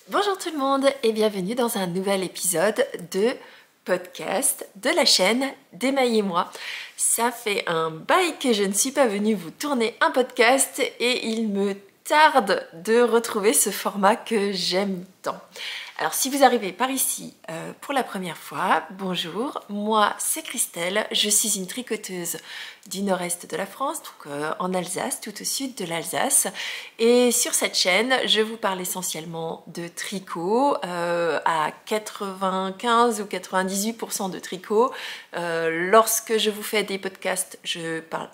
Bonjour tout le monde et bienvenue dans un nouvel épisode de podcast de la chaîne d'Emaï et moi. Ça fait un bail que je ne suis pas venue vous tourner un podcast et il me tarde de retrouver ce format que j'aime tant. Alors si vous arrivez par ici pour la première fois, bonjour, moi c'est Christelle, je suis une tricoteuse du nord-est de la France, donc en Alsace, tout au sud de l'Alsace. Et sur cette chaîne, je vous parle essentiellement de tricot, à 95 ou 98% de tricot. Lorsque je vous fais des podcasts, je parle,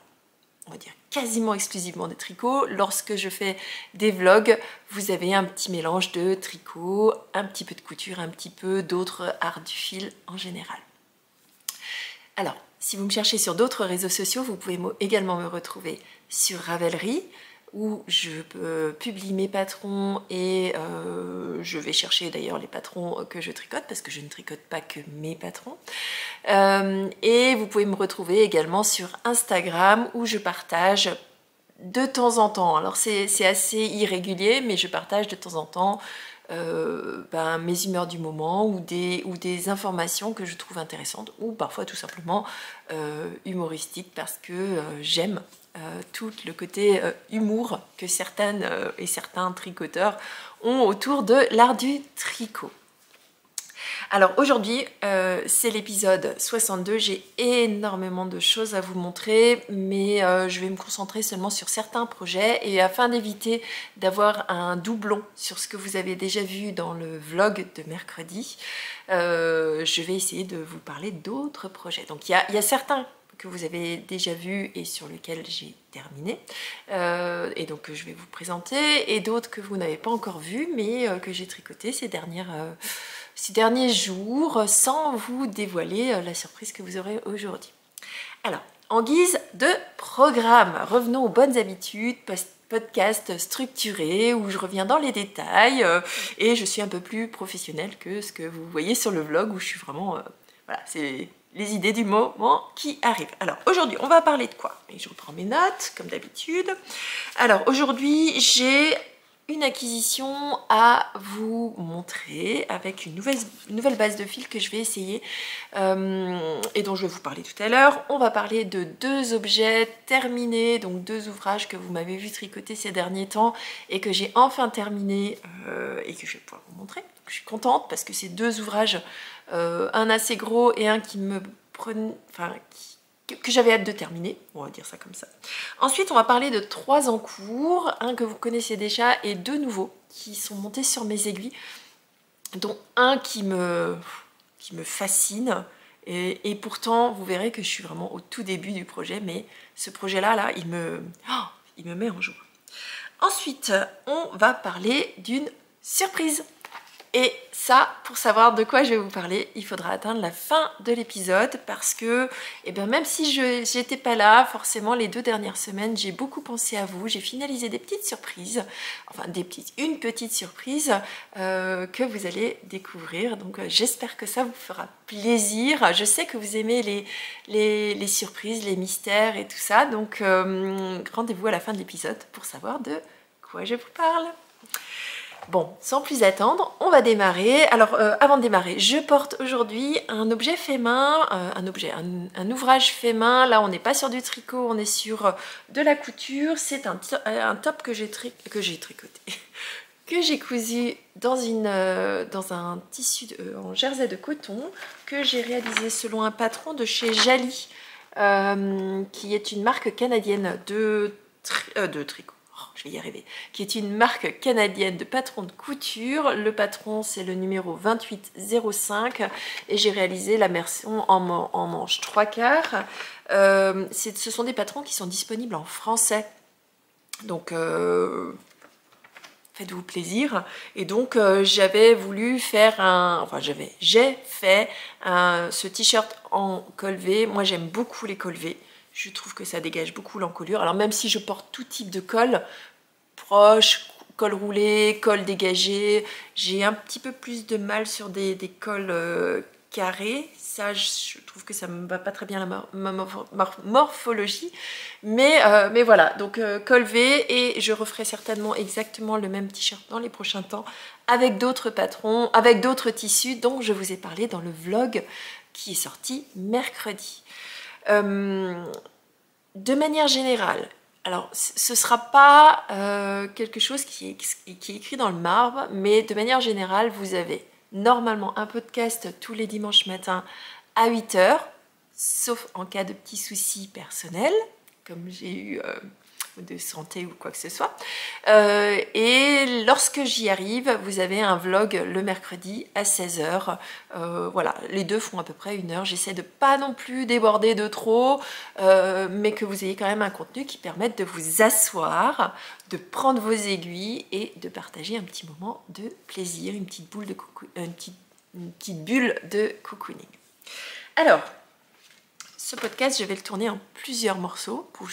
on va dire, quasiment exclusivement de tricot. Lorsque je fais des vlogs, vous avez un petit mélange de tricot, un petit peu de couture, un petit peu d'autres arts du fil en général. Alors, si vous me cherchez sur d'autres réseaux sociaux, vous pouvez également me retrouver sur Ravelry, où je publie mes patrons et je vais chercher d'ailleurs les patrons que je tricote, parce que je ne tricote pas que mes patrons. Et vous pouvez me retrouver également sur Instagram, où je partage de temps en temps, alors c'est assez irrégulier, mais je partage de temps en temps mes humeurs du moment ou des informations que je trouve intéressantes, ou parfois tout simplement humoristiques, parce que j'aime tout le côté humour que certaines et certains tricoteurs ont autour de l'art du tricot. Alors aujourd'hui, c'est l'épisode 62, j'ai énormément de choses à vous montrer, mais je vais me concentrer seulement sur certains projets, et afin d'éviter d'avoir un doublon sur ce que vous avez déjà vu dans le vlog de mercredi, je vais essayer de vous parler d'autres projets. Donc il y a certains que vous avez déjà vus et sur lesquels j'ai terminé, et donc je vais vous présenter, et d'autres que vous n'avez pas encore vus, mais que j'ai tricoté ces derniers jours, sans vous dévoiler la surprise que vous aurez aujourd'hui. Alors, en guise de programme, revenons aux bonnes habitudes, podcast structuré, où je reviens dans les détails, et je suis un peu plus professionnelle que ce que vous voyez sur le vlog, où je suis vraiment... voilà, c'est les idées du moment qui arrivent. Alors, aujourd'hui, on va parler de quoi? Et je reprends mes notes, comme d'habitude. Alors, aujourd'hui, j'ai une acquisition à vous montrer avec une nouvelle base de fil que je vais essayer et dont je vais vous parler tout à l'heure. On va parler de deux objets terminés, donc deux ouvrages que vous m'avez vu tricoter ces derniers temps et que j'ai enfin terminé et que je vais pouvoir vous montrer. Donc, je suis contente parce que ces deux ouvrages, un assez gros et un qui me prenait, que j'avais hâte de terminer, on va dire ça comme ça. Ensuite, on va parler de trois en cours, un que vous connaissez déjà et deux nouveaux qui sont montés sur mes aiguilles, dont un qui me fascine, et pourtant, vous verrez que je suis vraiment au tout début du projet, mais ce projet-là, il me met en joie. Ensuite, on va parler d'une surprise. Et ça, pour savoir de quoi je vais vous parler, il faudra atteindre la fin de l'épisode, parce que même si je n'étais pas là, forcément les 2 dernières semaines, j'ai beaucoup pensé à vous, j'ai finalisé des petites surprises, enfin une petite surprise que vous allez découvrir. Donc j'espère que ça vous fera plaisir. Je sais que vous aimez les surprises, les mystères et tout ça, donc rendez-vous à la fin de l'épisode pour savoir de quoi je vous parle. Bon, sans plus attendre, on va démarrer. Alors, avant de démarrer, je porte aujourd'hui un objet fait main, un ouvrage fait main. Là, on n'est pas sur du tricot, on est sur de la couture. C'est un top que j'ai tricoté, que j'ai cousu dans un tissu en jersey de coton, que j'ai réalisé selon un patron de chez Jali, qui est une marque canadienne de tricot. Je vais y arriver, qui est une marque canadienne de patrons de couture. Le patron, c'est le numéro 2805 et j'ai réalisé la version en manche 3/4. Ce sont des patrons qui sont disponibles en français, donc faites-vous plaisir. Et donc j'avais voulu faire j'ai fait ce t-shirt en col V. Moi j'aime beaucoup les cols V. Je trouve que ça dégage beaucoup l'encolure. Alors même si je porte tout type de col, proche, col roulé, col dégagé, j'ai un petit peu plus de mal sur des cols carré. Ça, je trouve que ça me va pas très bien la morphologie. Mais voilà, donc col V, et je referai certainement exactement le même t-shirt dans les prochains temps avec d'autres patrons, avec d'autres tissus dont je vous ai parlé dans le vlog qui est sorti mercredi. De manière générale, alors ce ne sera pas quelque chose qui est écrit dans le marbre, mais de manière générale, vous avez normalement un podcast tous les dimanches matins à 8 h, sauf en cas de petits soucis personnels, comme j'ai eu de santé ou quoi que ce soit. Et lorsque j'y arrive, vous avez un vlog le mercredi à 16 h. Voilà, les deux font à peu près 1 heure. J'essaie de pas non plus déborder de trop, mais que vous ayez quand même un contenu qui permette de vous asseoir, de prendre vos aiguilles et de partager un petit moment de plaisir, une petite bulle de cocooning. Alors, ce podcast, je vais le tourner en plusieurs morceaux pour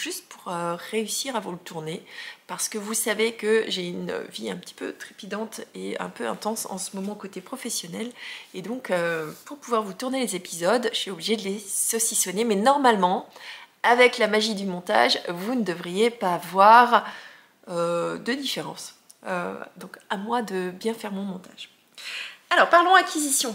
réussir à vous le tourner, parce que vous savez que j'ai une vie un petit peu trépidante et un peu intense en ce moment côté professionnel, et donc pour pouvoir vous tourner les épisodes, je suis obligée de les saucissonner, mais normalement, avec la magie du montage, vous ne devriez pas voir de différence. Donc à moi de bien faire mon montage. Alors parlons acquisition.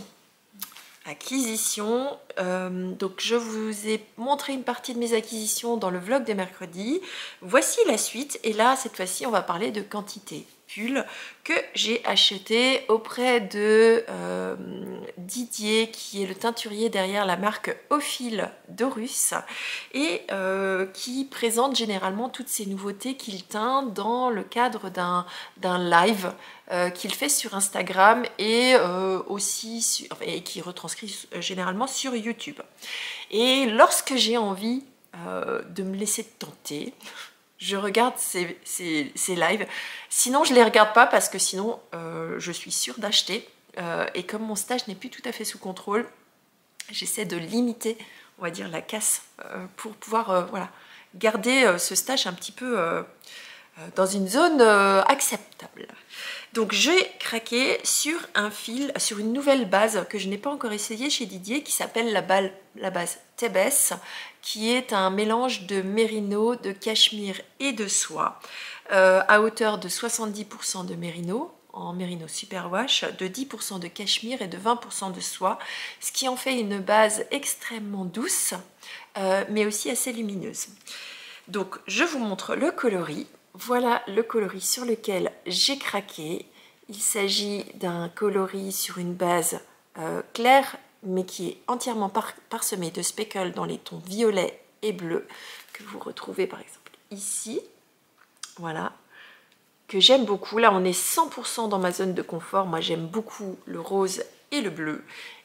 Donc je vous ai montré une partie de mes acquisitions dans le vlog de mercredi. Voici la suite, et là cette fois-ci on va parler de quantité pull que j'ai acheté auprès de Didier, qui est le teinturier derrière la marque Au Fil d'Aurus, et qui présente généralement toutes ces nouveautés qu'il teint dans le cadre d'un live qu'il fait sur Instagram et et qui retranscrit généralement sur YouTube. Et lorsque j'ai envie de me laisser tenter, je regarde ces lives. Sinon, je ne les regarde pas, parce que sinon, je suis sûre d'acheter. Et comme mon stage n'est plus tout à fait sous contrôle, j'essaie de limiter, on va dire, la casse pour pouvoir voilà, garder ce stage un petit peu dans une zone acceptable. Donc j'ai craqué sur un fil, sur une nouvelle base que je n'ai pas encore essayée chez Didier, qui s'appelle la base Tebes, qui est un mélange de mérino, de cachemire et de soie, à hauteur de 70% de mérino, en mérino superwash, de 10% de cachemire et de 20% de soie, ce qui en fait une base extrêmement douce, mais aussi assez lumineuse. Donc je vous montre le coloris. Voilà le coloris sur lequel j'ai craqué. Il s'agit d'un coloris sur une base claire, mais qui est entièrement parsemé de speckles dans les tons violet et bleu, que vous retrouvez par exemple ici. Voilà, que j'aime beaucoup. Là, on est 100% dans ma zone de confort. Moi, j'aime beaucoup le rose et le bleu.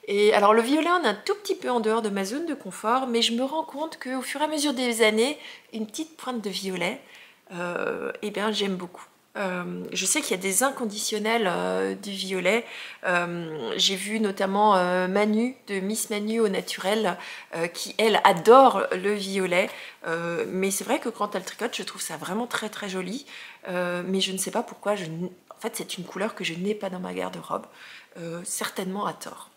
Et alors, le violet, on est un tout petit peu en dehors de ma zone de confort, mais je me rends compte qu'au fur et à mesure des années, une petite pointe de violet, eh bien j'aime beaucoup. Je sais qu'il y a des inconditionnels du violet. J'ai vu notamment Manu de Miss Manu au naturel qui elle adore le violet, mais c'est vrai que quand elle tricote, je trouve ça vraiment très très joli, mais je ne sais pas pourquoi. En fait, c'est une couleur que je n'ai pas dans ma garde-robe, certainement à tort.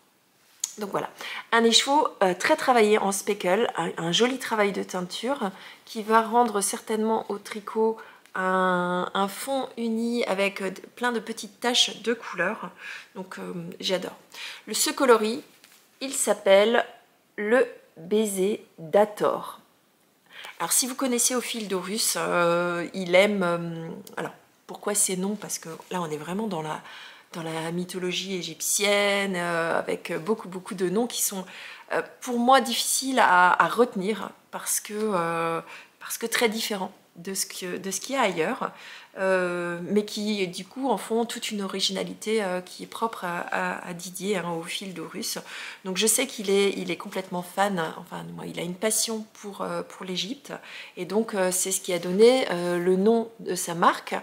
Donc voilà, un écheveau très travaillé en speckle, un joli travail de teinture qui va rendre certainement au tricot un fond uni avec plein de petites taches de couleurs. Donc j'adore. Ce coloris, il s'appelle le baiser d'Hathor. Alors si vous connaissez Au Fil d'Aurus, il aime... alors pourquoi ces noms? Parce que là on est vraiment dans la mythologie égyptienne, avec beaucoup de noms qui sont pour moi difficiles à retenir, parce que très différents de ce qu'il y a ailleurs, mais qui du coup en font toute une originalité qui est propre à Didier, hein, Au Fil d'Aurus. Donc je sais qu'il est complètement fan, enfin moi, il a une passion pour l'Égypte, et donc c'est ce qui a donné le nom de sa marque.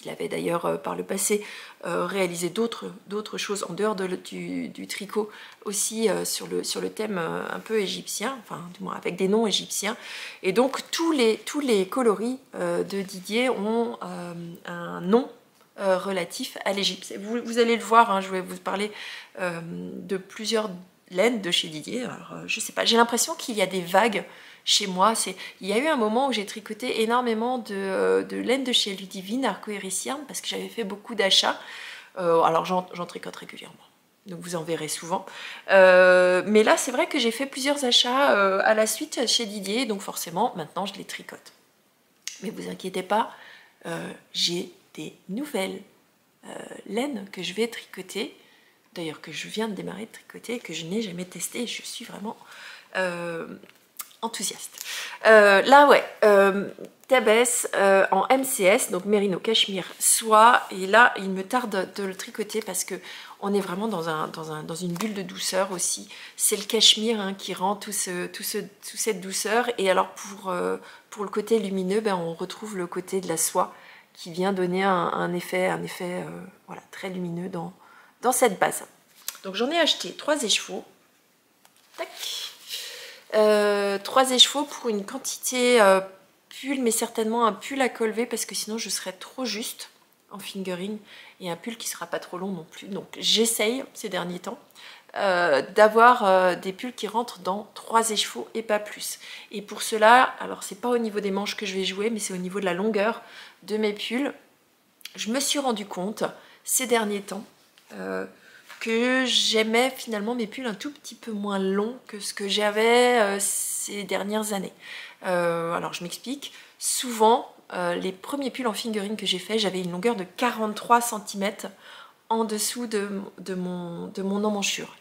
Il avait d'ailleurs par le passé réalisé d'autres choses en dehors du tricot aussi sur le thème un peu égyptien, enfin du moins avec des noms égyptiens. Et donc tous les coloris de Didier ont un nom relatif à l'Égypte. Vous allez le voir, hein, je vais vous parler de plusieurs laines de chez Didier. Alors, je sais pas, j'ai l'impression qu'il y a des vagues chez moi. Il y a eu un moment où j'ai tricoté énormément de laine de chez Ludivine, Arcoiris Yarn, parce que j'avais fait beaucoup d'achats. Alors j'en tricote régulièrement, donc vous en verrez souvent. Mais là, c'est vrai que j'ai fait plusieurs achats à la suite chez Didier, donc forcément, maintenant, je les tricote. Mais vous inquiétez pas, j'ai des nouvelles laines que je vais tricoter, d'ailleurs que je viens de démarrer de tricoter, que je n'ai jamais testé, je suis vraiment enthousiaste. Là, ouais, Tabès en MCS, donc Merino Cachemire Soie, et là, il me tarde de le tricoter parce que on est vraiment dans une bulle de douceur aussi. C'est le cachemire hein, qui rend toute cette douceur, et alors pour le côté lumineux, ben, on retrouve le côté de la soie qui vient donner un effet voilà, très lumineux dans cette base. Donc j'en ai acheté 3 écheveaux. Tac. 3 écheveaux pour une quantité pull, mais certainement un pull à col V parce que sinon je serais trop juste en fingering, et un pull qui sera pas trop long non plus. Donc j'essaye ces derniers temps d'avoir des pulls qui rentrent dans 3 écheveaux et pas plus. Et pour cela, alors c'est pas au niveau des manches que je vais jouer, mais c'est au niveau de la longueur de mes pulls. Je me suis rendu compte ces derniers temps que j'aimais finalement mes pulls un tout petit peu moins longs que ce que j'avais ces dernières années. Alors je m'explique, souvent les premiers pulls en fingering que j'ai fait, j'avais une longueur de 43 cm en dessous de mon emmanchure.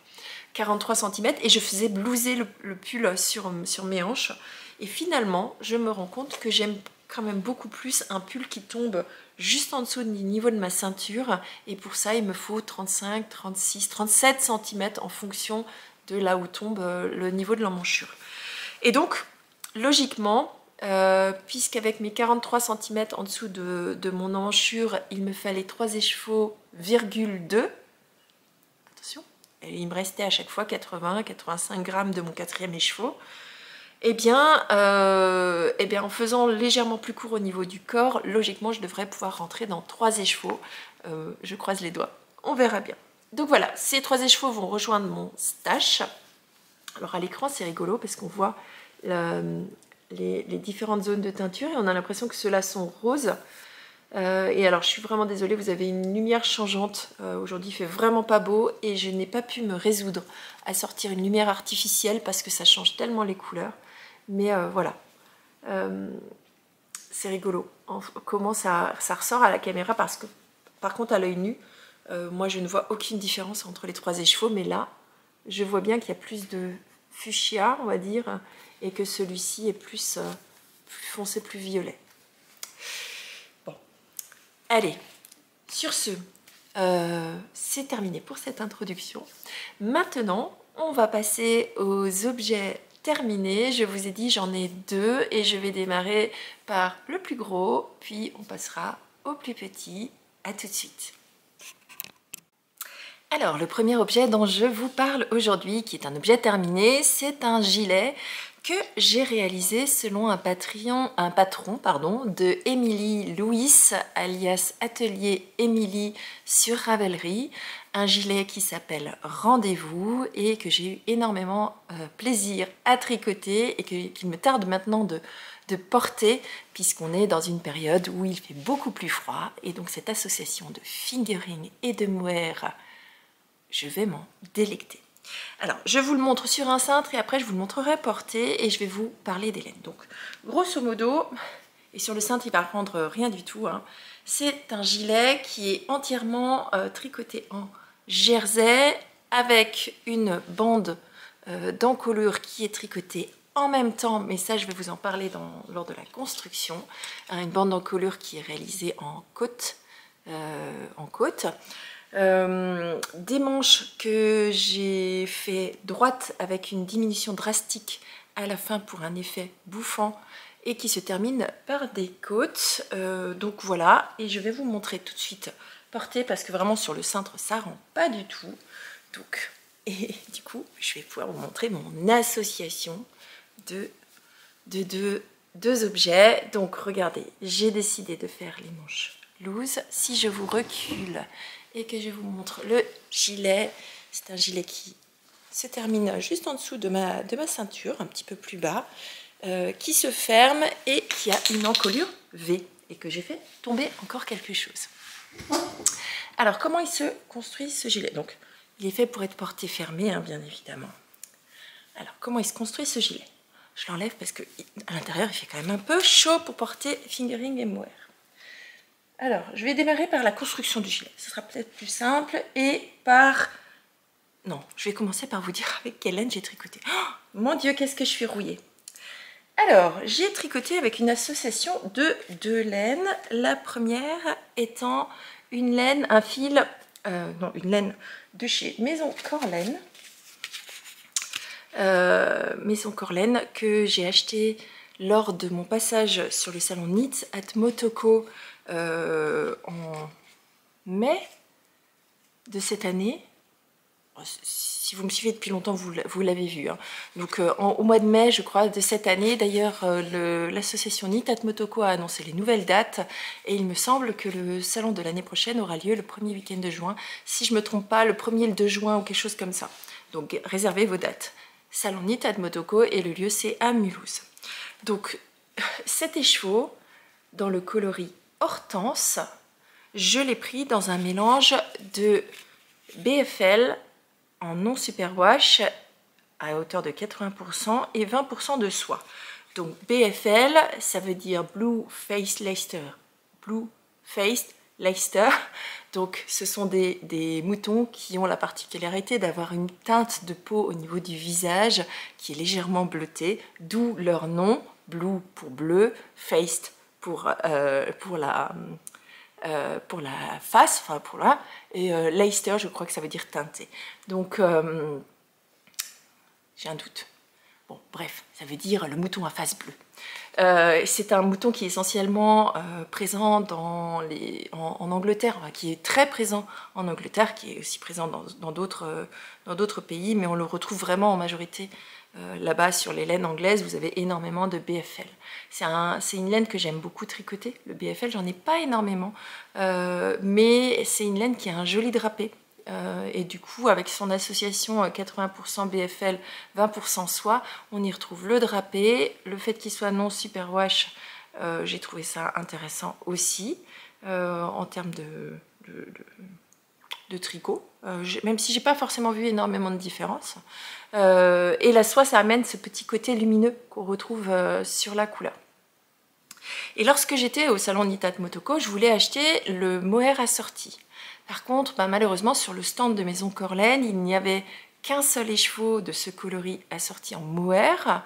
43 cm, et je faisais blouser le pull sur mes hanches. Et finalement, je me rends compte que j'aime quand même beaucoup plus un pull qui tombe juste en dessous du niveau de ma ceinture, et pour ça il me faut 35, 36, 37 cm en fonction de là où tombe le niveau de l'emmanchure. Et donc logiquement, puisqu'avec mes 43 cm en dessous de mon emmanchure, il me fallait 3 écheveaux, 2, attention, et il me restait à chaque fois 80-85 grammes de mon 4e écheveau. Eh bien, en faisant légèrement plus court au niveau du corps, logiquement, je devrais pouvoir rentrer dans 3 écheveaux. Je croise les doigts, on verra bien. Donc voilà, ces 3 écheveaux vont rejoindre mon stash. Alors à l'écran, c'est rigolo parce qu'on voit les différentes zones de teinture et on a l'impression que ceux-là sont roses. Et alors, je suis vraiment désolée, vous avez une lumière changeante. Aujourd'hui, il fait vraiment pas beau et je n'ai pas pu me résoudre à sortir une lumière artificielle parce que ça change tellement les couleurs. Mais voilà, c'est rigolo comment ça ressort à la caméra, parce que par contre à l'œil nu, moi je ne vois aucune différence entre les 3 écheveaux, mais là je vois bien qu'il y a plus de fuchsia, on va dire, et que celui-ci est plus foncé, plus violet. Bon, allez, sur ce, c'est terminé pour cette introduction. Maintenant, on va passer aux objets terminés. Je vous ai dit, j'en ai 2 et je vais démarrer par le plus gros, puis on passera au plus petit. À tout de suite. Alors, le premier objet dont je vous parle aujourd'hui, qui est un objet terminé, c'est un gilet que j'ai réalisé selon un patron de Émilie Louis, alias Atelier Émilie sur Ravelry. Un gilet qui s'appelle Rendez-vous et que j'ai eu énormément plaisir à tricoter et qu'il me tarde maintenant de porter, puisqu'on est dans une période où il fait beaucoup plus froid. Et donc cette association de fingering et de mohair, je vais m'en délecter. Alors, je vous le montre sur un cintre et après je vous le montrerai porté et je vais vous parler des laines. Donc, grosso modo, et sur le cintre il va prendre rien du tout, hein, c'est un gilet qui est entièrement tricoté en jersey avec une bande d'encolure qui est tricotée en même temps, mais ça je vais vous en parler lors de la construction. Une bande d'encolure qui est réalisée en côte. Des manches que j'ai fait droites avec une diminution drastique à la fin pour un effet bouffant et qui se termine par des côtes. Donc voilà, et je vais vous montrer tout de suite porté parce que vraiment sur le cintre ça rend pas du tout. Donc, et du coup je vais pouvoir vous montrer mon association de deux objets. Donc regardez, j'ai décidé de faire les manches loose. Si je vous recule et que je vous montre le gilet, c'est un gilet qui se termine juste en dessous de ma ceinture, un petit peu plus bas, qui se ferme et qui a une encolure V et que j'ai fait tomber encore quelque chose. Alors, comment il se construit ce gilet? Donc, il est fait pour être porté fermé, hein, bien évidemment. Alors, comment il se construit ce gilet? Je l'enlève parce qu'à l'intérieur, il fait quand même un peu chaud pour porter fingering et mohair. Alors, je vais démarrer par la construction du gilet. Ce sera peut-être plus simple et par... Non, je vais commencer par vous dire avec quelle laine j'ai tricoté. Oh, mon Dieu, qu'est-ce que je suis rouillée! Alors, j'ai tricoté avec une association de deux laines. La première étant une laine, un fil, une laine de chez Maison Corlaine. Maison Corlaine que j'ai acheté lors de mon passage sur le salon Knit at Motoko en mai de cette année. Si vous me suivez depuis longtemps, vous l'avez vu. Hein. Donc au mois de mai, je crois, de cette année, d'ailleurs, l'association Knit at Motoko a annoncé les nouvelles dates et il me semble que le salon de l'année prochaine aura lieu le premier week-end de juin. Si je ne me trompe pas, le 1er et le 2 juin ou quelque chose comme ça. Donc réservez vos dates. Salon Knit at Motoko et le lieu c'est à Mulhouse. Donc cet écheveau dans le coloris Hortense, je l'ai pris dans un mélange de BFL en non superwash à hauteur de 80% et 20% de soie. Donc BFL, ça veut dire Blue Faced Leicester. Blue Faced Leicester. Donc ce sont des moutons qui ont la particularité d'avoir une teinte de peau au niveau du visage qui est légèrement bleutée, d'où leur nom, Blue pour bleu, Faced pour la face, enfin pour là, et Leicester, je crois que ça veut dire teinté. Donc j'ai un doute. Bon, bref, ça veut dire le mouton à face bleue. C'est un mouton qui est essentiellement présent en Angleterre, qui est très présent en Angleterre, qui est aussi présent dans d'autres pays, mais on le retrouve vraiment en majorité là-bas sur les laines anglaises. Vous avez énormément de BFL. C'est une laine que j'aime beaucoup tricoter, le BFL, j'en ai pas énormément, mais c'est une laine qui a un joli drapé. Et du coup, avec son association 80% BFL, 20% soie, on y retrouve le drapé, le fait qu'il soit non superwash, j'ai trouvé ça intéressant aussi, en termes de tricot, même si j'ai pas forcément vu énormément de différence. Et la soie, ça amène ce petit côté lumineux qu'on retrouve sur la couleur. Et lorsque j'étais au salon Knit at Motoko, je voulais acheter le mohair assorti. Par contre, malheureusement, sur le stand de Maison Corlaine, il n'y avait qu'un seul écheveau de ce coloris assorti en mohair.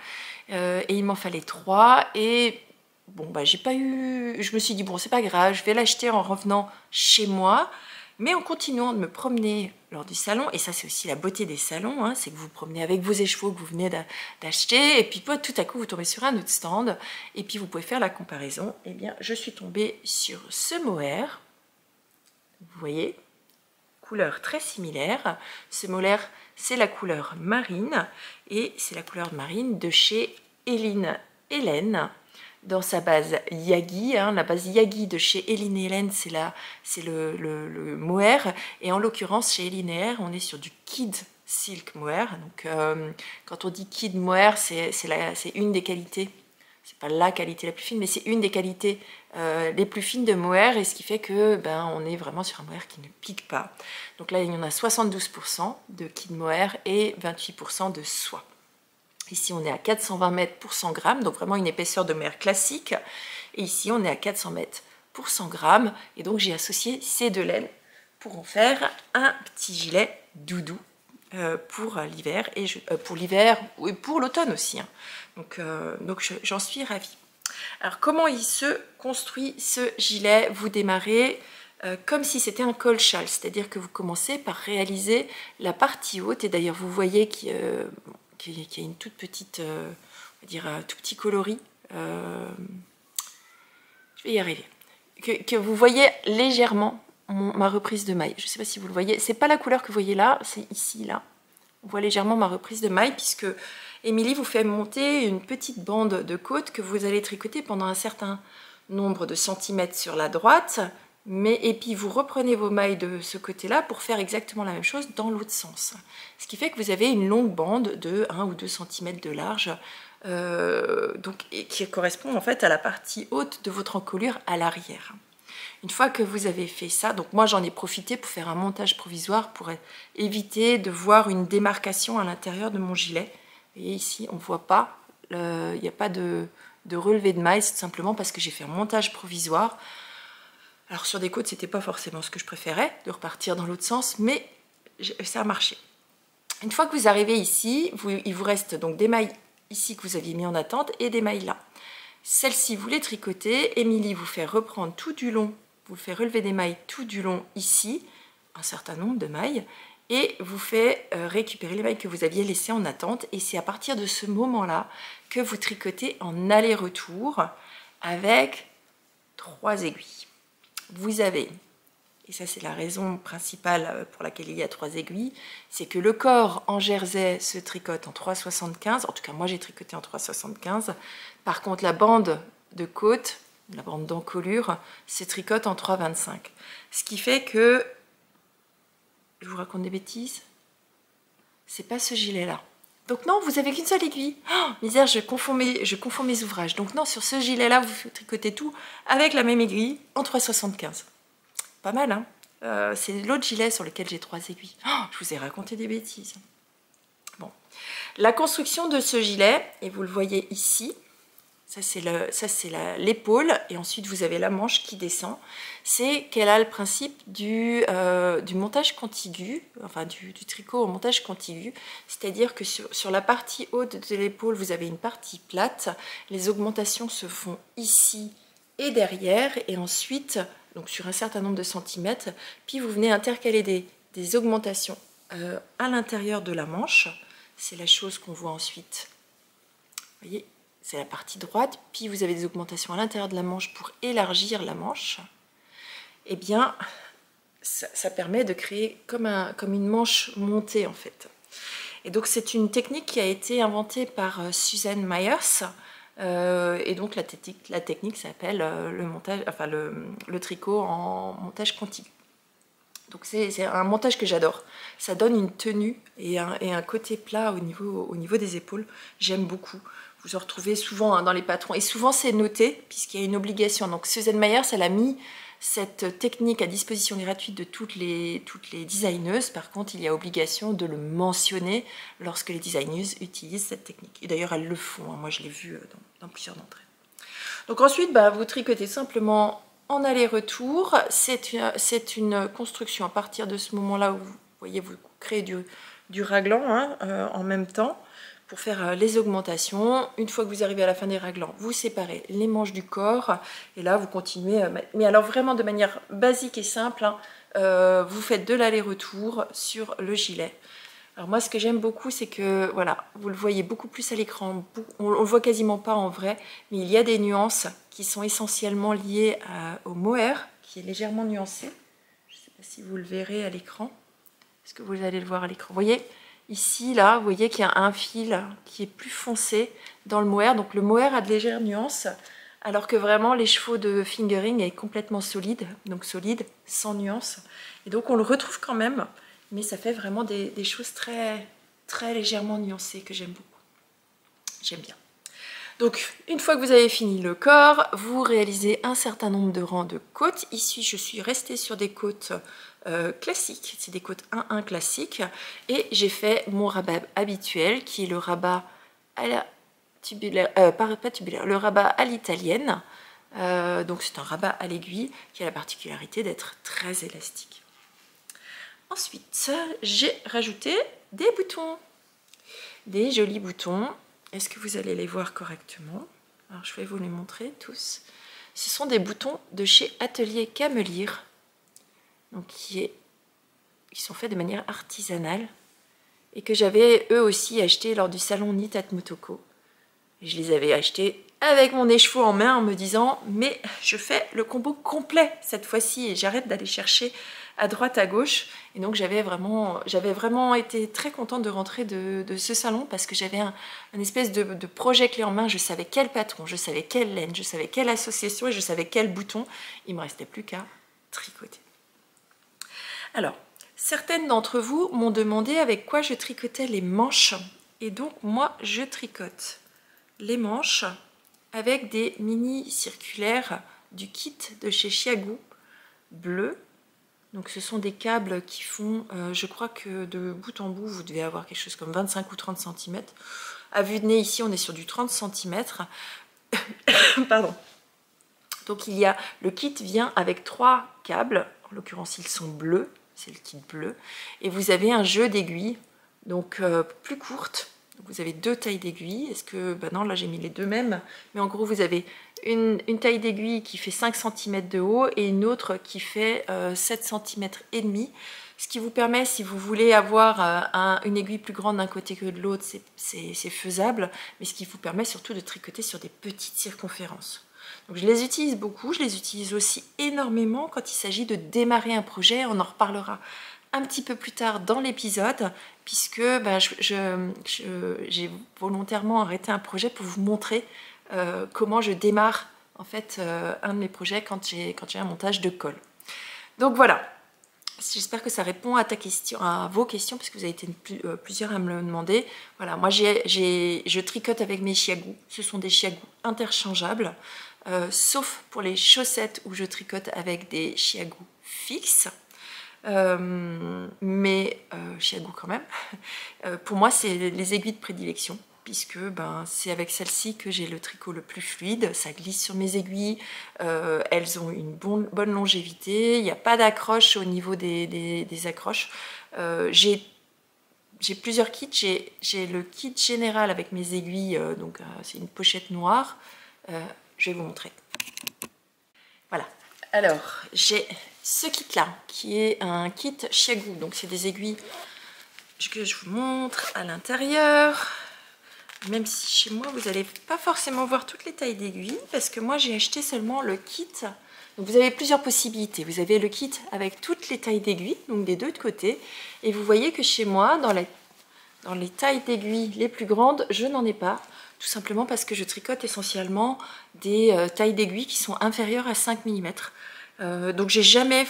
Et il m'en fallait 3. Et bon, j'ai pas eu... Je me suis dit, bon, c'est pas grave, je vais l'acheter en revenant chez moi. Mais en continuant de me promener lors du salon, et ça c'est aussi la beauté des salons, hein, c'est que vous promenez avec vos écheveaux que vous venez d'acheter, et puis tout à coup vous tombez sur un autre stand, et puis vous pouvez faire la comparaison. Eh bien, je suis tombée sur ce mohair. Vous voyez, couleur très similaire. Ce mohair, c'est la couleur marine et c'est la couleur marine de chez Eline Hélène dans sa base Yagi. Hein, la base Yagi de chez Eline Hélène, c'est le mohair. Et en l'occurrence, chez Eline Hélène, on est sur du Kid Silk Mohair. Donc, quand on dit Kid Mohair, c'est une des qualités. C'est pas la qualité la plus fine, mais c'est une des qualités les plus fines de mohair, et ce qui fait que on est vraiment sur un mohair qui ne pique pas. Donc là, il y en a 72% de kid mohair et 28% de soie. Ici, on est à 420 mètres pour 100 grammes, donc vraiment une épaisseur de mohair classique. Et ici, on est à 400 mètres pour 100 grammes. Et donc, j'ai associé ces deux laines pour en faire un petit gilet doudou pour l'hiver et pour l'automne aussi. Hein. Donc j'en suis ravie. Alors comment il se construit ce gilet? Vous démarrez comme si c'était un col châle, c'est-à-dire que vous commencez par réaliser la partie haute, et d'ailleurs vous voyez qu'il y a une toute petite, on va dire un tout petit coloris. Je vais y arriver. Que vous voyez légèrement ma reprise de maille. Je ne sais pas si vous le voyez. C'est pas la couleur que vous voyez là, c'est ici, là. On voit légèrement ma reprise de maille puisque Émilie vous fait monter une petite bande de côte que vous allez tricoter pendant un certain nombre de centimètres sur la droite Et puis vous reprenez vos mailles de ce côté-là pour faire exactement la même chose dans l'autre sens. Ce qui fait que vous avez une longue bande de 1 ou 2 cm de large, et qui correspond en fait à la partie haute de votre encolure à l'arrière. Une fois que vous avez fait ça, donc moi j'en ai profité pour faire un montage provisoire pour éviter de voir une démarcation à l'intérieur de mon gilet. Et ici on ne voit pas, il n'y a pas de relevé de mailles, tout simplement parce que j'ai fait un montage provisoire. Alors sur des côtes, c'était pas forcément ce que je préférais, de repartir dans l'autre sens, mais ça a marché. Une fois que vous arrivez ici, il vous reste donc des mailles ici que vous aviez mis en attente et des mailles là. Celles-ci, vous les tricotez. Émilie vous fait reprendre tout du long, vous fait relever des mailles tout du long ici, un certain nombre de mailles, et vous fait récupérer les mailles que vous aviez laissées en attente. Et c'est à partir de ce moment-là que vous tricotez en aller-retour avec 3 aiguilles. Vous avez, et ça c'est la raison principale pour laquelle il y a 3 aiguilles, c'est que le corps en jersey se tricote en 3,75, en tout cas moi j'ai tricoté en 3,75. Par contre la bande de côte, la bande d'encolure, se tricote en 3,25. Ce qui fait que, je vous raconte des bêtises, c'est pas ce gilet là. Donc non, vous n'avez qu'une seule aiguille. Oh, misère, je confonds mes ouvrages. Donc non, sur ce gilet-là, vous tricotez tout avec la même aiguille en 3,75. Pas mal, hein. C'est l'autre gilet sur lequel j'ai 3 aiguilles. Oh, je vous ai raconté des bêtises. Bon. La construction de ce gilet, et vous le voyez ici, ça c'est l'épaule, et ensuite vous avez la manche qui descend, c'est qu'elle a le principe du montage contigu, enfin du tricot au montage contigu, c'est-à-dire que sur la partie haute de l'épaule, vous avez une partie plate, les augmentations se font ici et derrière, et ensuite, donc sur un certain nombre de centimètres, puis vous venez intercaler des augmentations à l'intérieur de la manche, c'est la chose qu'on voit ensuite, vous voyez, c'est la partie droite, puis vous avez des augmentations à l'intérieur de la manche pour élargir la manche. Eh bien, ça permet de créer comme une manche montée en fait. Et donc c'est une technique qui a été inventée par Susan Myers, et donc la technique s'appelle le tricot en montage contigu. Donc c'est un montage que j'adore. Ça donne une tenue et un côté plat au niveau des épaules. J'aime beaucoup. Vous en retrouvez souvent dans les patrons. Et souvent, c'est noté, puisqu'il y a une obligation. Donc, Susan Myers, elle a mis cette technique à disposition gratuite de toutes les designeuses. Par contre, il y a obligation de le mentionner lorsque les designeuses utilisent cette technique. Et d'ailleurs, elles le font. Moi, je l'ai vu dans plusieurs d'entre elles. Donc ensuite, vous tricotez simplement en aller-retour. C'est une construction à partir de ce moment-là où vous voyez, vous créez du raglan en même temps pour faire les augmentations. Une fois que vous arrivez à la fin des raglans, vous séparez les manches du corps et là vous continuez, mais alors vraiment de manière basique et simple, vous faites de l'aller-retour sur le gilet. Alors moi ce que j'aime beaucoup c'est que voilà, vous le voyez beaucoup plus à l'écran, on le voit quasiment pas en vrai, mais il y a des nuances qui sont essentiellement liées au mohair qui est légèrement nuancé. Je ne sais pas si vous le verrez à l'écran. Est-ce que vous allez le voir à l'écran? Vous voyez ici, là, vous voyez qu'il y a un fil qui est plus foncé dans le mohair. Donc le mohair a de légères nuances, alors que vraiment les chevaux de fingering est complètement solide, donc solide, sans nuances. Et donc on le retrouve quand même, mais ça fait vraiment des choses très, très légèrement nuancées que j'aime beaucoup. J'aime bien. Donc, une fois que vous avez fini le corps, vous réalisez un certain nombre de rangs de côtes. Ici, je suis restée sur des côtes classiques, c'est des côtes 1-1 classiques. Et j'ai fait mon rabat habituel, qui est le rabat à la tubulaire, pas tubulaire, le rabat à l'italienne. Donc, c'est un rabat à l'aiguille qui a la particularité d'être très élastique. Ensuite, j'ai rajouté des boutons, des jolis boutons. Est-ce que vous allez les voir correctement? Alors, je vais vous les montrer tous. Ce sont des boutons de chez Atelier Camelire, donc qui sont faits de manière artisanale et que j'avais eux aussi acheté lors du salon Knit at Motoko. Et je les avais achetés avec mon écheveau en main en me disant mais je fais le combo complet cette fois-ci et j'arrête d'aller chercher à droite à gauche. Et donc j'avais vraiment été très contente de rentrer de ce salon parce que j'avais un espèce de projet clé en main. Je savais quel patron, je savais quelle laine, je savais quelle association et je savais quel bouton. Il me restait plus qu'à tricoter. Alors, certaines d'entre vous m'ont demandé avec quoi je tricotais les manches. Et donc, moi, je tricote les manches avec des mini circulaires du kit de chez Chiago bleu. Donc, ce sont des câbles qui font, je crois que de bout en bout, vous devez avoir quelque chose comme 25 ou 30 cm. À vue de nez, ici, on est sur du 30 cm. Pardon. Donc, le kit vient avec 3 câbles. En l'occurrence, ils sont bleus. C'est le kit bleu. Et vous avez un jeu d'aiguilles, donc plus courtes. Vous avez 2 tailles d'aiguilles. Est-ce que... Ben non, là j'ai mis les 2 mêmes. Mais en gros, vous avez une taille d'aiguille qui fait 5 cm de haut et une autre qui fait 7 cm et demi. Ce qui vous permet, si vous voulez avoir une aiguille plus grande d'un côté que de l'autre, c'est faisable. Mais ce qui vous permet surtout de tricoter sur des petites circonférences. Donc je les utilise beaucoup, je les utilise aussi énormément quand il s'agit de démarrer un projet. On en reparlera un petit peu plus tard dans l'épisode, puisque ben, j'ai volontairement arrêté un projet pour vous montrer comment je démarre en fait un de mes projets quand j'ai un montage de colle. Donc voilà, j'espère que ça répond à vos questions, parce que vous avez été plusieurs à me le demander. Voilà, moi je tricote avec mes Chiago, ce sont des Chiago interchangeables. Sauf pour les chaussettes où je tricote avec des Chiago fixes, mais Chiago quand même. Pour moi, c'est les aiguilles de prédilection, puisque ben, c'est avec celle-ci que j'ai le tricot le plus fluide. Ça glisse sur mes aiguilles, elles ont une bonne longévité, il n'y a pas d'accroche au niveau des accroches. J'ai plusieurs kits, j'ai le kit général avec mes aiguilles, donc c'est une pochette noire. Je vais vous montrer. Voilà. Alors, j'ai ce kit-là, qui est un kit Chiago. Donc, c'est des aiguilles que je vous montre à l'intérieur. Même si chez moi, vous n'allez pas forcément voir toutes les tailles d'aiguilles, parce que moi, j'ai acheté seulement le kit. Donc, vous avez plusieurs possibilités. Vous avez le kit avec toutes les tailles d'aiguilles, donc des deux de côté. Et vous voyez que chez moi, dans les tailles d'aiguilles les plus grandes, je n'en ai pas. Tout simplement parce que je tricote essentiellement des tailles d'aiguilles qui sont inférieures à 5 mm. Donc j'ai jamais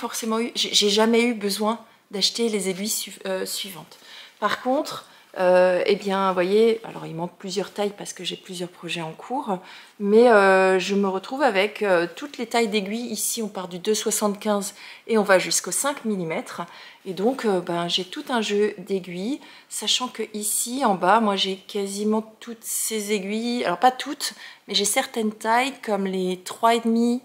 eu besoin d'acheter les aiguilles suivantes. Par contre, eh bien, vous voyez, alors il manque plusieurs tailles parce que j'ai plusieurs projets en cours, mais je me retrouve avec toutes les tailles d'aiguilles. Ici, on part du 2,75 et on va jusqu'au 5 mm. Et donc, ben, j'ai tout un jeu d'aiguilles, sachant que ici, en bas, moi, j'ai quasiment toutes ces aiguilles. Alors, pas toutes, mais j'ai certaines tailles, comme les 3,5,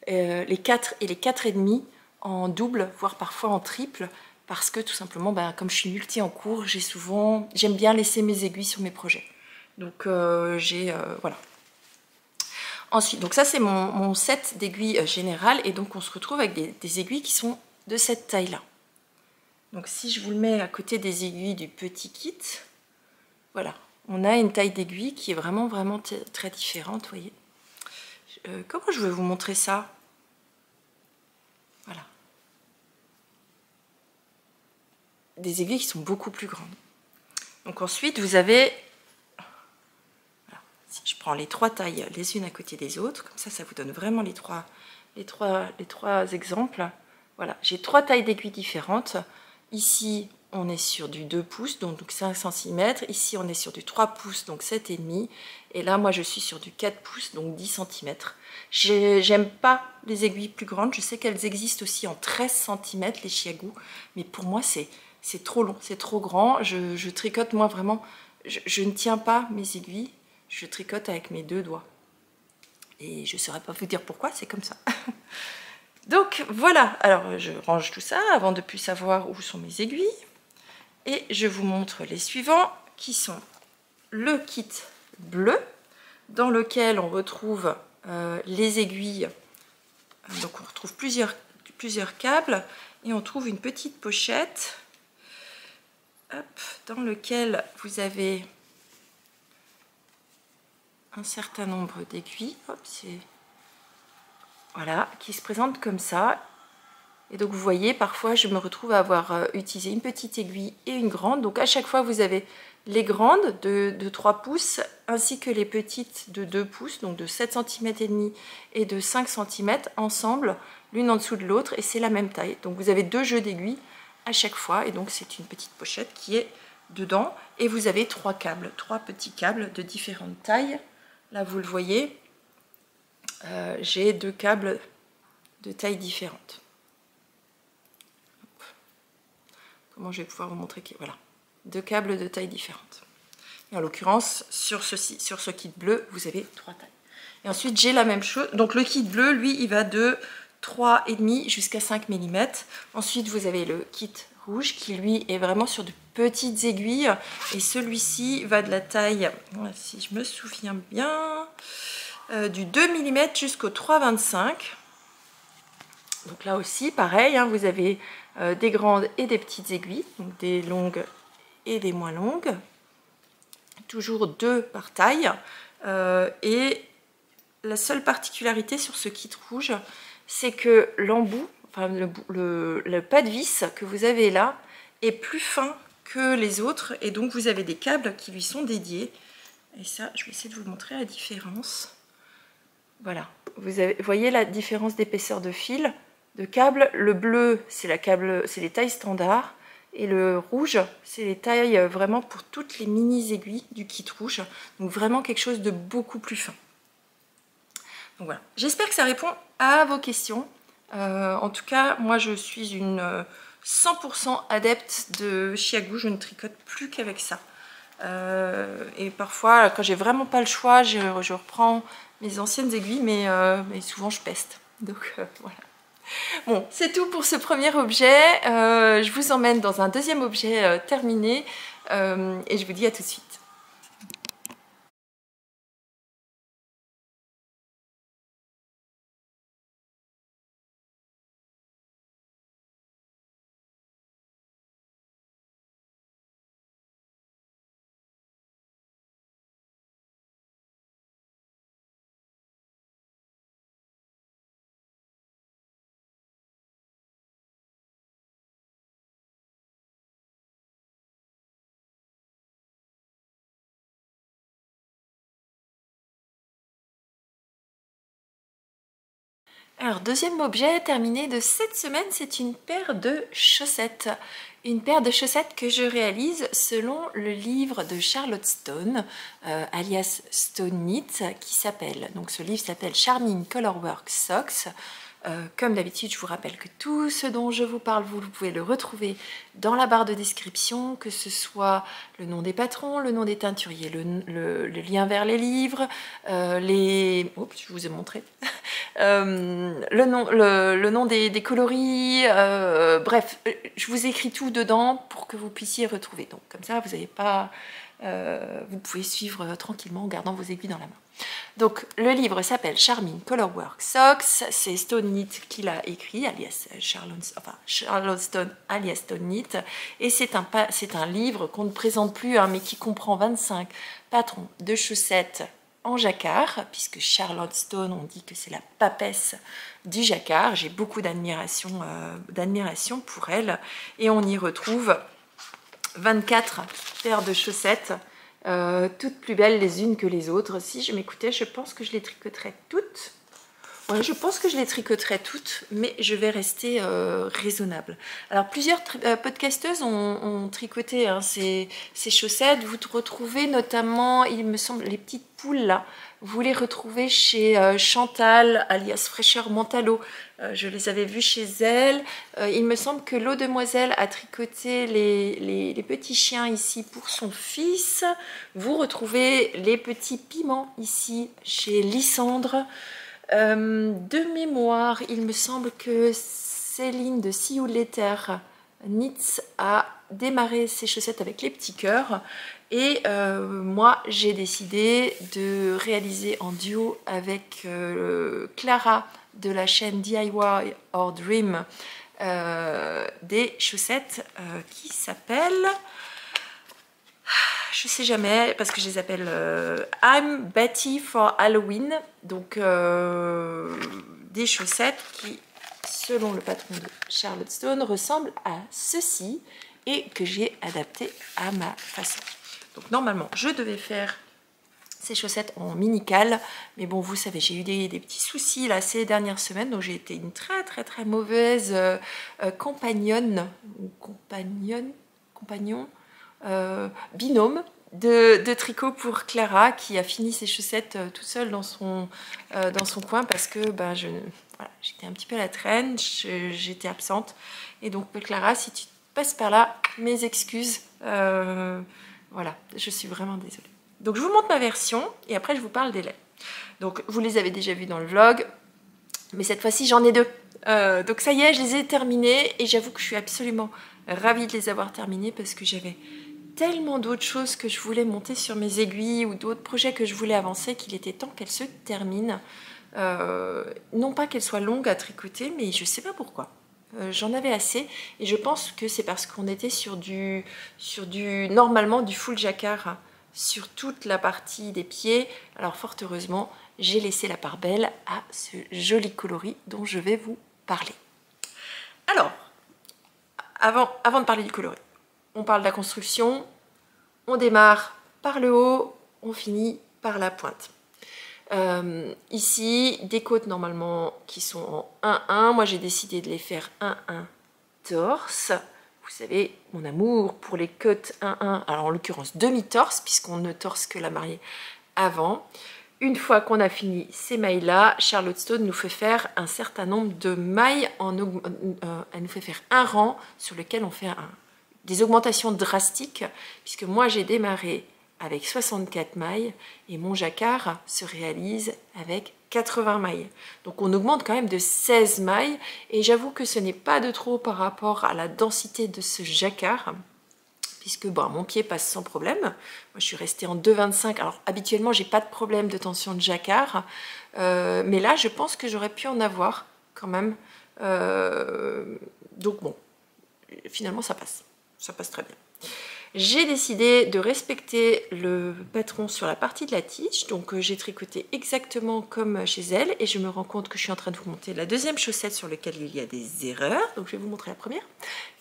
les 4 et les 4,5 en double, voire parfois en triple, parce que tout simplement, ben, comme je suis multi en cours, j'aime bien laisser mes aiguilles sur mes projets. Donc, voilà. Ensuite, donc ça, c'est mon set d'aiguilles générales, et donc on se retrouve avec des aiguilles qui sont de cette taille-là. Donc si je vous le mets à côté des aiguilles du petit kit, voilà, on a une taille d'aiguille qui est vraiment très différente, vous voyez. Comment je vais vous montrer ça? Voilà. Des aiguilles qui sont beaucoup plus grandes. Donc ensuite, vous avez... Voilà, si je prends les 3 tailles les unes à côté des autres, comme ça vous donne vraiment les trois exemples. Voilà, j'ai 3 tailles d'aiguilles différentes. Ici, on est sur du 2 pouces, donc 5 cm. Ici, on est sur du 3 pouces, donc 7,5. Et là, moi, je suis sur du 4 pouces, donc 10 cm. J'aime pas les aiguilles plus grandes. Je sais qu'elles existent aussi en 13 cm, les Chiago. Mais pour moi, c'est trop long, c'est trop grand. Je tricote, moi, vraiment... Je ne tiens pas mes aiguilles. Je tricote avec mes 2 doigts. Et je ne saurais pas vous dire pourquoi, c'est comme ça. Donc voilà, alors je range tout ça avant de plus savoir où sont mes aiguilles. Et je vous montre les suivants qui sont le kit bleu dans lequel on retrouve les aiguilles. Donc on retrouve plusieurs câbles et on trouve une petite pochette dans lequel vous avez un certain nombre d'aiguilles. Voilà, qui se présente comme ça. Et donc vous voyez, parfois je me retrouve à avoir utilisé une petite aiguille et une grande. Donc à chaque fois vous avez les grandes de 3 pouces ainsi que les petites de 2 pouces, donc de 7 cm et demi et de 5 cm ensemble. l'une en dessous de l'autre et c'est la même taille. Donc vous avez 2 jeux d'aiguilles à chaque fois et donc c'est une petite pochette qui est dedans et vous avez 3 câbles, 3 petits câbles de différentes tailles. Là vous le voyez, j'ai 2 câbles de tailles différentes. Comment je vais pouvoir vous montrer que voilà, 2 câbles de tailles différentes. Et en l'occurrence, sur ce kit bleu, vous avez 3 tailles. Et ensuite, j'ai la même chose. Donc le kit bleu, lui, il va de 3,5 jusqu'à 5 mm. Ensuite, vous avez le kit rouge qui, lui, est vraiment sur de petites aiguilles. Et celui-ci va de la taille, si je me souviens bien, du 2 mm jusqu'au 3,25. Donc là aussi, pareil, hein, vous avez des grandes et des petites aiguilles, donc des longues et des moins longues. Toujours 2 par taille. Et la seule particularité sur ce kit rouge, c'est que l'embout, enfin le pas de vis que vous avez là, est plus fin que les autres. Et donc vous avez des câbles qui lui sont dédiés. Et ça, je vais essayer de vous montrer la différence. Voilà, vous voyez la différence d'épaisseur de fil, de câble. Le bleu, c'est les tailles standards. Et le rouge, c'est les tailles vraiment pour toutes les mini aiguilles du kit rouge. Donc vraiment quelque chose de beaucoup plus fin. Donc voilà, j'espère que ça répond à vos questions. En tout cas, moi je suis une 100% adepte de chiagou, je ne tricote plus qu'avec ça. Et parfois, quand j'ai vraiment pas le choix, je reprends mes anciennes aiguilles, mais souvent je peste. Donc voilà. Bon, c'est tout pour ce premier objet. Je vous emmène dans un deuxième objet terminé et je vous dis à tout de suite. Alors, deuxième objet terminé de cette semaine, c'est une paire de chaussettes. Une paire de chaussettes que je réalise selon le livre de Charlotte Stone, alias Stone Knit, qui s'appelle, donc ce livre s'appelle Charming Colorwork Socks. Comme d'habitude, je vous rappelle que tout ce dont je vous parle, vous pouvez le retrouver dans la barre de description, que ce soit le nom des patrons, le nom des teinturiers, le lien vers les livres, Oups, je vous ai montré. Le nom des coloris, bref, je vous écris tout dedans pour que vous puissiez retrouver. Donc comme ça, vous n'avez pas, vous pouvez suivre tranquillement en gardant vos aiguilles dans la main. Donc le livre s'appelle Charming Colorwork Socks, c'est Stone Knit qui l'a écrit, alias Charlotte Stone, alias Stone Knit, et c'est un livre qu'on ne présente plus, hein, mais qui comprend 25 patrons de chaussettes en jacquard, puisque Charlotte Stone, on dit que c'est la papesse du jacquard. J'ai beaucoup d'admiration pour elle, et on y retrouve 24 paires de chaussettes, toutes plus belles les unes que les autres. Si je m'écoutais, je pense que je les tricoterais toutes. Ouais, je pense que je les tricoterai toutes, mais je vais rester raisonnable. Alors, plusieurs podcasteuses ont tricoté hein, ces chaussettes. Vous retrouvez notamment, il me semble, les petites poules là. Vous les retrouvez chez Chantal, alias Fraîcheur Mentalo. Je les avais vues chez elle. Il me semble que l'eau demoiselle a tricoté les petits chiens ici pour son fils. Vous retrouvez les petits piments ici chez Lysandre. De mémoire, il me semble que Céline de See You Later Knits a démarré ses chaussettes avec les petits cœurs et moi j'ai décidé de réaliser en duo avec Clara de la chaîne DIY or Dream des chaussettes qui s'appellent... Je sais jamais parce que je les appelle I'm Betty for Halloween, donc des chaussettes qui, selon le patron de Charlotte Stone, ressemblent à ceci et que j'ai adapté à ma façon. Donc normalement, je devais faire ces chaussettes en mini-cale, mais bon, vous savez, j'ai eu des petits soucis là ces dernières semaines, donc j'ai été une très mauvaise compagnonne, ou compagnon, binôme de tricot pour Clara, qui a fini ses chaussettes toute seule dans son coin, parce que ben, voilà, j'étais un petit peu à la traîne, j'étais absente, et donc Clara, si tu passes par là, mes excuses, voilà, je suis vraiment désolée. Donc je vous montre ma version et après je vous parle des laits. Donc vous les avez déjà vus dans le vlog, mais cette fois-ci j'en ai deux. Donc ça y est, je les ai terminés et j'avoue que je suis absolument ravie de les avoir terminés parce que j'avais tellement d'autres choses que je voulais monter sur mes aiguilles ou d'autres projets que je voulais avancer qu'il était temps qu'elles se terminent. Non pas qu'elles soient longues à tricoter, mais je sais pas pourquoi. J'en avais assez et je pense que c'est parce qu'on était sur normalement du full jacquard sur toute la partie des pieds. Alors fort heureusement, j'ai laissé la part belle à ce joli coloris dont je vais vous parler. Alors, avant de parler du coloris, on parle de la construction, on démarre par le haut, on finit par la pointe. Ici, des côtes normalement qui sont en 1-1, moi j'ai décidé de les faire 1-1 torse. Vous savez, mon amour pour les côtes 1-1, alors en l'occurrence demi-torse, puisqu'on ne torse que la mariée avant. Une fois qu'on a fini ces mailles-là, Charlotte Stone nous fait faire un certain nombre de mailles, elle nous fait faire un rang sur lequel on fait des augmentations drastiques, puisque moi j'ai démarré avec 64 mailles et mon jacquard se réalise avec 80 mailles. Donc on augmente quand même de 16 mailles et j'avoue que ce n'est pas de trop par rapport à la densité de ce jacquard, puisque bon, mon pied passe sans problème. Moi je suis restée en 2,25. Alors habituellement j'ai pas de problème de tension de jacquard, mais là je pense que j'aurais pu en avoir quand même. Donc bon, finalement ça passe très bien. J'ai décidé de respecter le patron sur la partie de la tige, donc j'ai tricoté exactement comme chez elle et je me rends compte que je suis en train de vous montrer la deuxième chaussette sur laquelle il y a des erreurs. Donc je vais vous montrer la première,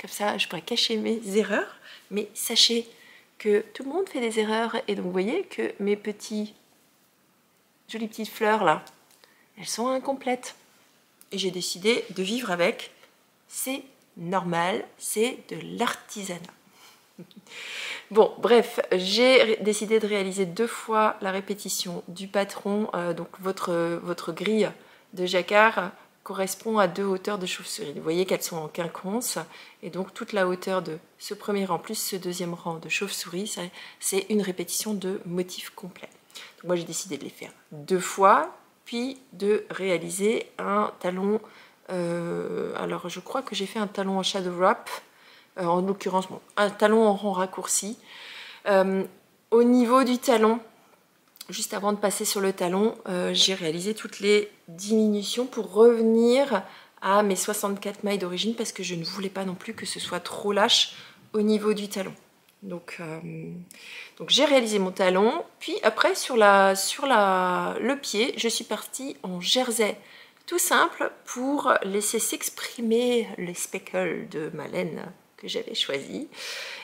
comme ça je pourrais cacher mes erreurs, mais sachez que tout le monde fait des erreurs et donc vous voyez que mes jolies petites fleurs là, elles sont incomplètes et j'ai décidé de vivre avec. C'est normal, c'est de l'artisanat. Bon, bref, j'ai décidé de réaliser 2 fois la répétition du patron. Donc votre grille de jacquard correspond à 2 hauteurs de chauve-souris. Vous voyez qu'elles sont en quinconce. Et donc toute la hauteur de ce premier rang plus ce deuxième rang de chauve-souris, c'est une répétition de motif complet. Donc moi j'ai décidé de les faire 2 fois, puis de réaliser un talon. Alors je crois que j'ai fait un talon en shadow wrap. En l'occurrence, bon, un talon en rang raccourci. Au niveau du talon, juste avant de passer sur le talon, j'ai réalisé toutes les diminutions pour revenir à mes 64 mailles d'origine parce que je ne voulais pas non plus que ce soit trop lâche au niveau du talon. Donc j'ai réalisé mon talon, puis après sur le pied, je suis partie en jersey tout simple pour laisser s'exprimer les speckles de ma laine que j'avais choisi.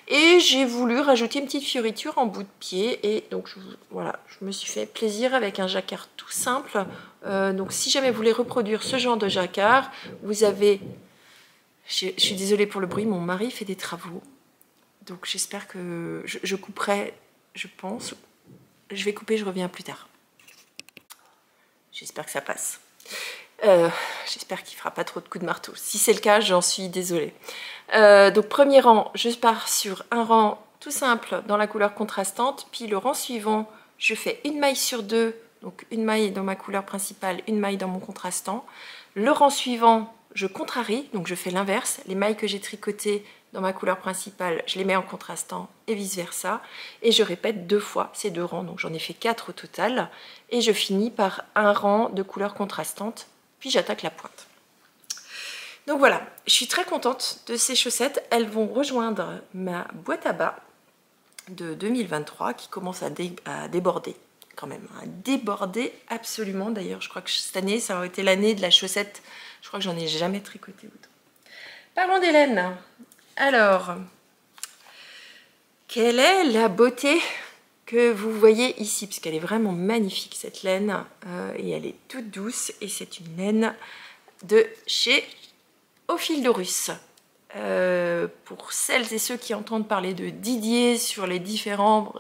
Et j'ai voulu rajouter une petite fioriture en bout de pied. Et donc voilà, je me suis fait plaisir avec un jacquard tout simple. Donc si jamais vous voulez reproduire ce genre de jacquard, vous avez... Je suis désolée pour le bruit, mon mari fait des travaux. Donc j'espère que... Je couperai, je pense. Je vais couper, je reviens plus tard. J'espère que ça passe. J'espère qu'il ne fera pas trop de coups de marteau. Si c'est le cas, j'en suis désolée. Donc premier rang, je pars sur un rang tout simple dans la couleur contrastante, puis le rang suivant, je fais une maille sur 2, donc une maille dans ma couleur principale, une maille dans mon contrastant. Le rang suivant, je contrarie, donc je fais l'inverse. Les mailles que j'ai tricotées dans ma couleur principale, je les mets en contrastant et vice versa. Et je répète 2 fois ces 2 rangs, donc j'en ai fait 4 au total. Et je finis par un rang de couleur contrastante, puis j'attaque la pointe. Donc voilà, je suis très contente de ces chaussettes. Elles vont rejoindre ma boîte à bas de 2023 qui commence à déborder quand même. À déborder absolument. D'ailleurs, je crois que cette année, ça aurait été l'année de la chaussette. Je crois que j'en ai jamais tricoté autant. Parlons des laines. Alors, quelle est la beauté que vous voyez ici, puisqu'elle est vraiment magnifique cette laine, et elle est toute douce, et c'est une laine de chez Au Fil de Russe. Pour celles et ceux qui entendent parler de Didier sur les différents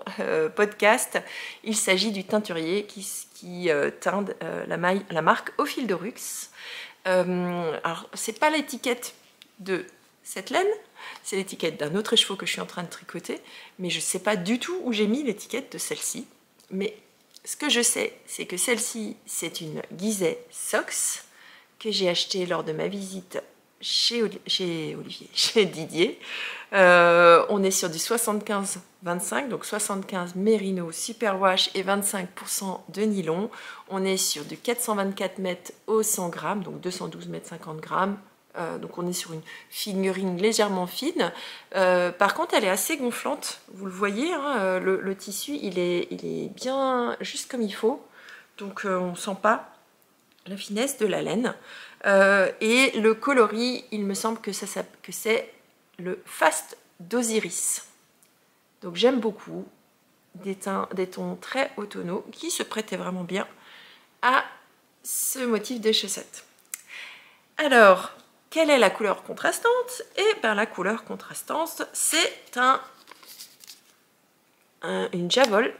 podcasts, il s'agit du teinturier qui teint la marque Au Fil de Russe. Alors, c'est pas l'étiquette de cette laine, c'est l'étiquette d'un autre écheveau que je suis en train de tricoter, mais je ne sais pas du tout où j'ai mis l'étiquette de celle-ci. Mais ce que je sais, c'est que celle-ci, c'est une Gizeh Socks que j'ai achetée lors de ma visite chez Didier. On est sur du 75-25, donc 75 mérino superwash et 25% de nylon. On est sur du 424 mètres au 100 grammes, donc 212 mètres 50 grammes. Donc on est sur une figurine légèrement fine. Par contre, elle est assez gonflante, vous le voyez, hein, le tissu, il est bien juste comme il faut. Donc on ne sent pas la finesse de la laine. Et le coloris, il me semble que c'est le Fast d'Osiris. Donc j'aime beaucoup des tons très automnaux qui se prêtaient vraiment bien à ce motif de chaussettes. Alors, quelle est la couleur contrastante? Et bien la couleur contrastante, c'est une Javol.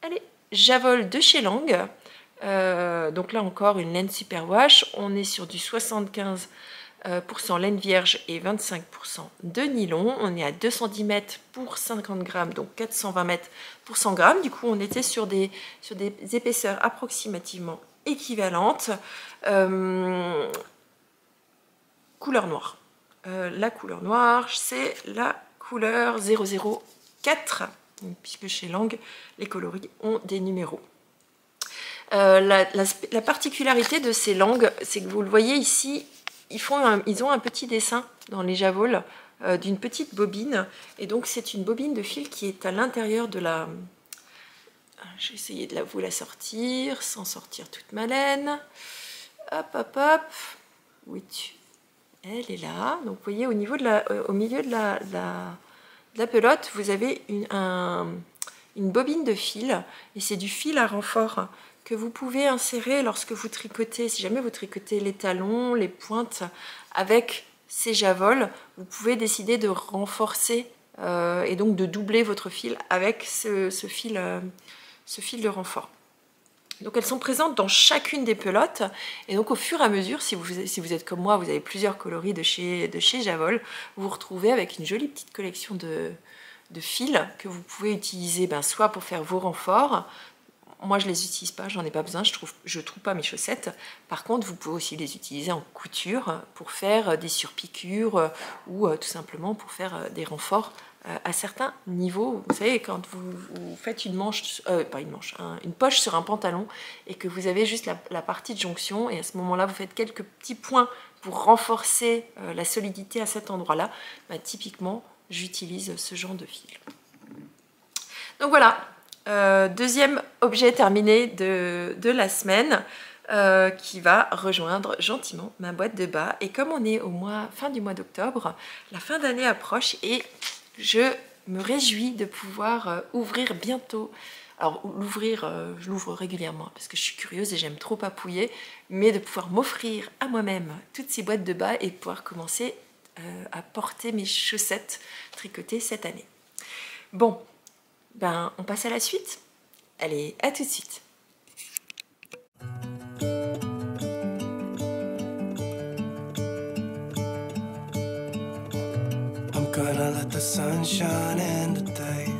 Allez, Javol de chez Lang. Donc là encore une laine superwash. On est sur du 75% laine vierge et 25% de nylon. On est à 210 mètres pour 50 grammes, donc 420 mètres pour 100 grammes. Du coup, on était sur des épaisseurs approximativement équivalentes. Couleur noire. La couleur noire, c'est la couleur 004, puisque chez Lang, les coloris ont des numéros. La particularité de ces langues, c'est que vous le voyez ici, ils ont un petit dessin dans les javols d'une petite bobine. Et donc, c'est une bobine de fil qui est à l'intérieur de la... Je vais essayer de vous la sortir, sans sortir toute ma laine. Hop, hop, hop. Oui, elle est là. Donc, vous voyez, au milieu de la pelote, vous avez une bobine de fil. Et c'est du fil à renfort que vous pouvez insérer lorsque vous tricotez. Si jamais vous tricotez les talons, les pointes avec ces javols, vous pouvez décider de renforcer et donc de doubler votre fil avec ce fil de renfort. Donc elles sont présentes dans chacune des pelotes, et donc au fur et à mesure, si vous êtes comme moi, vous avez plusieurs coloris de chez Javol, vous vous retrouvez avec une jolie petite collection de fils que vous pouvez utiliser soit pour faire vos renforts. Moi, je ne les utilise pas, j'en ai pas besoin, je trouve pas mes chaussettes. Par contre, vous pouvez aussi les utiliser en couture pour faire des surpiqûres ou tout simplement pour faire des renforts à certains niveaux. Vous savez, quand vous faites une poche sur un pantalon et que vous avez juste la partie de jonction, et à ce moment-là, vous faites quelques petits points pour renforcer la solidité à cet endroit-là, typiquement, j'utilise ce genre de fil. Donc voilà. Deuxième objet terminé de la semaine qui va rejoindre gentiment ma boîte de bas. Et comme on est fin du mois d'octobre, la fin d'année approche et je me réjouis de pouvoir ouvrir bientôt. Alors l'ouvrir, je l'ouvre régulièrement parce que je suis curieuse et j'aime trop papouiller, mais de pouvoir m'offrir à moi-même toutes ces boîtes de bas et de pouvoir commencer à porter mes chaussettes tricotées cette année. Bon. On passe à la suite. Allez, à tout de suite. I'm gonna let the sun shine in today.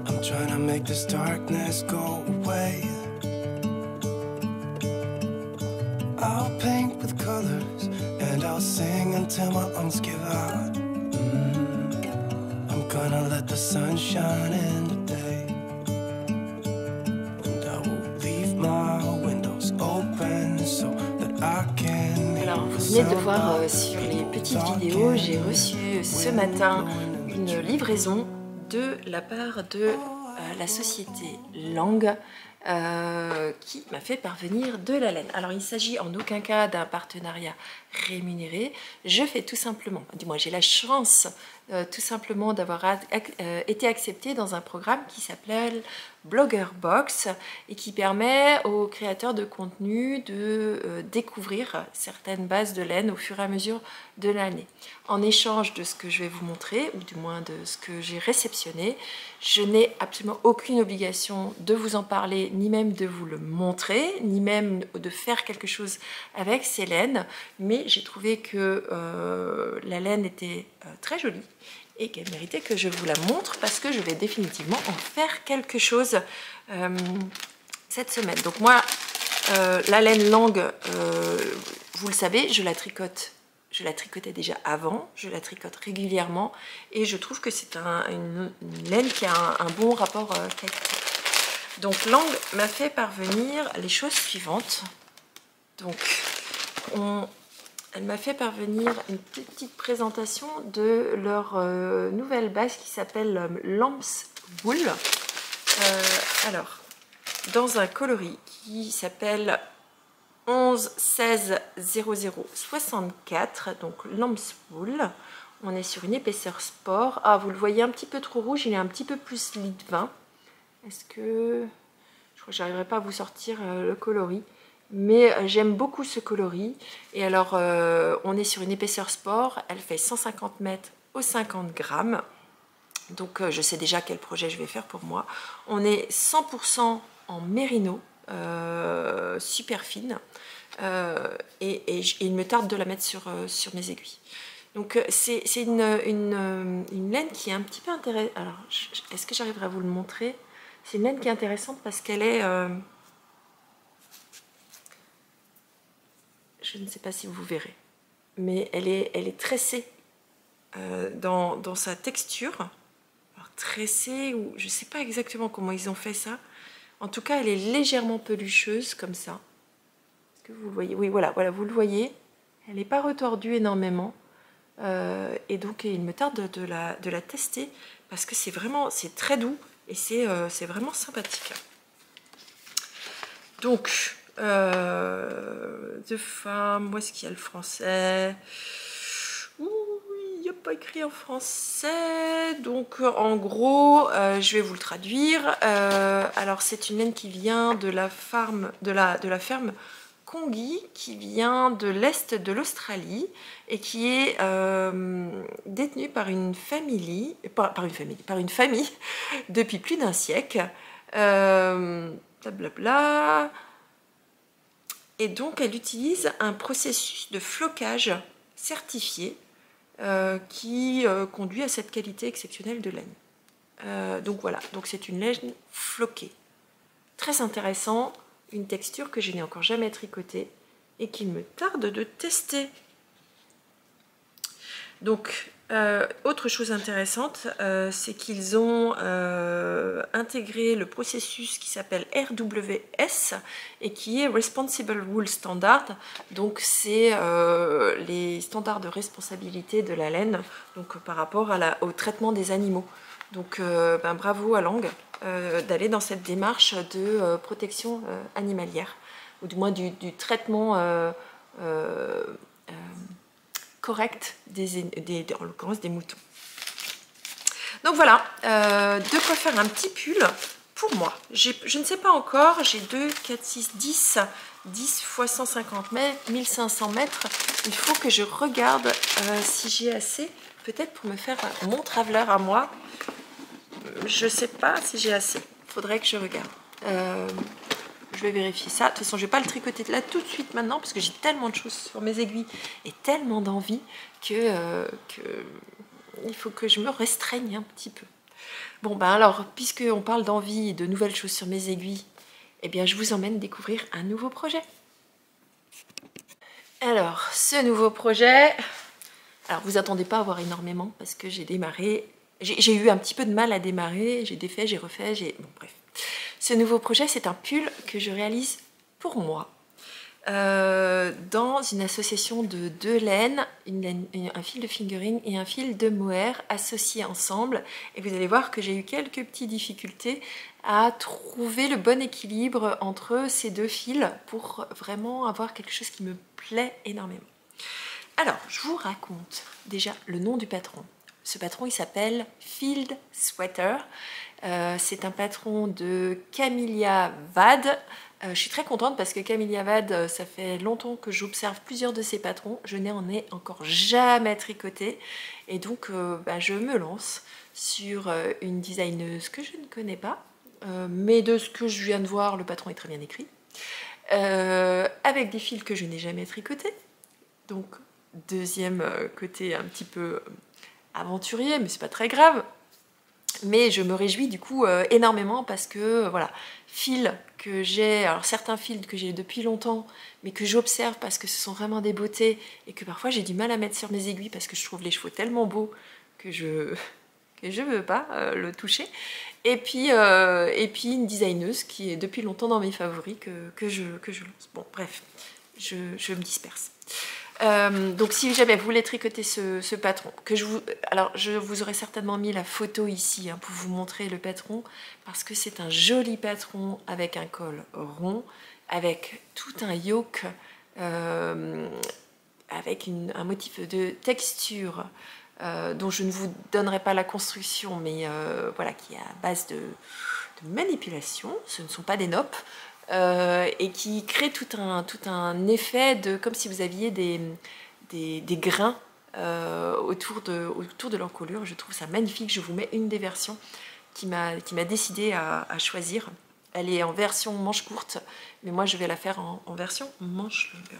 I'm trying to make this darkness go away. I'll paint with colors and I'll sing until my lungs give out. Gonna let the sun shine in today, and I will leave my windows open so that I can. Alors vous venez de voir sur les petites vidéos, j'ai reçu ce matin une livraison de la part de la société Lang qui m'a fait parvenir de la laine. Alors il ne s'agit en aucun cas d'un partenariat rémunérée. Je fais tout simplement, du moins j'ai la chance tout simplement d'avoir été acceptée dans un programme qui s'appelle Blogger Box et qui permet aux créateurs de contenu de découvrir certaines bases de laine au fur et à mesure de l'année. En échange de ce que je vais vous montrer, ou du moins de ce que j'ai réceptionné, je n'ai absolument aucune obligation de vous en parler, ni même de vous le montrer, ni même de faire quelque chose avec ces laines, mais j'ai trouvé que la laine était très jolie et qu'elle méritait que je vous la montre parce que je vais définitivement en faire quelque chose cette semaine. Donc moi, la laine Lang, vous le savez, je la tricote. Je la tricotais déjà avant, je la tricote régulièrement et je trouve que c'est une laine qui a un bon rapport qualité. Donc Lang m'a fait parvenir les choses suivantes. Donc elle m'a fait parvenir une petite présentation de leur nouvelle base qui s'appelle Lamb's Wool. Alors, dans un coloris qui s'appelle 11 16 00 64, donc Lamb's Wool. On est sur une épaisseur sport. Ah, vous le voyez un petit peu trop rouge, il est un petit peu plus lit vin. Est-ce que... Je crois que j'arriverai pas à vous sortir le coloris. Mais j'aime beaucoup ce coloris. Et alors, on est sur une épaisseur sport. Elle fait 150 mètres au 50 grammes. Donc, je sais déjà quel projet je vais faire pour moi. On est 100% en mérino, super fine. Et il me tarde de la mettre sur mes aiguilles. Donc, c'est une laine qui est un petit peu intéressante. Alors, est-ce que j'arriverai à vous le montrer? C'est une laine qui est intéressante parce qu'elle est... je ne sais pas si vous verrez, mais elle est tressée dans sa texture. Alors, tressée, ou je ne sais pas exactement comment ils ont fait ça. En tout cas, elle est légèrement pelucheuse, comme ça. Est-ce que vous le voyez? Oui, voilà, vous le voyez. Elle n'est pas retordue énormément. Et donc, il me tarde de la tester, parce que c'est très doux, et c'est vraiment sympathique. Donc... de femmes, où est-ce qu'il y a le français? Il n'y a pas écrit en français, donc en gros je vais vous le traduire. Alors c'est une laine qui vient de la ferme Kongi, qui vient de l'est de l'Australie et qui est détenue par une famille depuis plus d'un siècle. Blablabla. Et donc, elle utilise un processus de flocage certifié qui conduit à cette qualité exceptionnelle de laine. Donc voilà, donc c'est une laine floquée. Très intéressant, une texture que je n'ai encore jamais tricotée et qu'il me tarde de tester. Donc, autre chose intéressante, c'est qu'ils ont intégré le processus qui s'appelle RWS et qui est Responsible Wool Standard. Donc, c'est les standards de responsabilité de la laine, donc par rapport au traitement des animaux. Donc, bravo à Lang d'aller dans cette démarche de protection animalière, ou du moins du traitement correct en l'occurrence des moutons. Donc voilà, de quoi faire un petit pull pour moi. Je ne sais pas encore, j'ai 2, 4, 6, 10 fois 150 mètres, 1500 mètres. Il faut que je regarde si j'ai assez, peut-être pour me faire mon traveler à moi. Je ne sais pas si j'ai assez, il faudrait que je regarde. Je vais vérifier ça. De toute façon, je ne vais pas le tricoter là tout de suite maintenant parce que j'ai tellement de choses sur mes aiguilles et tellement d'envie que il faut que je me restreigne un petit peu. Bon, alors, puisqu'on parle d'envie et de nouvelles choses sur mes aiguilles, eh bien, je vous emmène découvrir un nouveau projet. Alors, ce nouveau projet... Alors, vous attendez pas à voir énormément parce que j'ai démarré... J'ai eu un petit peu de mal à démarrer, j'ai défait, j'ai refait, Bon, bref. Ce nouveau projet, c'est un pull que je réalise pour moi dans une association de deux laines, un fil de fingering et un fil de mohair associés ensemble. Et vous allez voir que j'ai eu quelques petites difficultés à trouver le bon équilibre entre ces deux fils pour vraiment avoir quelque chose qui me plaît énormément. Alors, je vous raconte déjà le nom du patron. Ce patron, il s'appelle Field Sweater. C'est un patron de Camellia Wade. Je suis très contente parce que Camellia Wade, ça fait longtemps que j'observe plusieurs de ses patrons. Je n'en ai encore jamais tricoté. Et donc, je me lance sur une designeuse que je ne connais pas. Mais de ce que je viens de voir, le patron est très bien écrit. Avec des fils que je n'ai jamais tricotés. Donc, deuxième côté un petit peu aventurier, mais c'est pas très grave. Mais je me réjouis du coup énormément parce que voilà, fils que j'ai, alors certains fils que j'ai depuis longtemps, mais que j'observe parce que ce sont vraiment des beautés et que parfois j'ai du mal à mettre sur mes aiguilles parce que je trouve les chevaux tellement beaux que je veux pas le toucher. Et puis une designeuse qui est depuis longtemps dans mes favoris que je lance. Bon, bref, je me disperse. Donc si jamais vous voulez tricoter ce patron, alors je vous aurais certainement mis la photo ici pour vous montrer le patron, parce que c'est un joli patron avec un col rond, avec tout un yoke, avec un motif de texture dont je ne vous donnerai pas la construction, mais voilà, qui est à base de manipulation, ce ne sont pas des noppes. Et qui crée tout un effet de comme si vous aviez des grains autour de l'encolure. Je trouve ça magnifique. Je vous mets une des versions qui m'a décidé à choisir. Elle est en version manche courte, mais moi je vais la faire en version manche longue.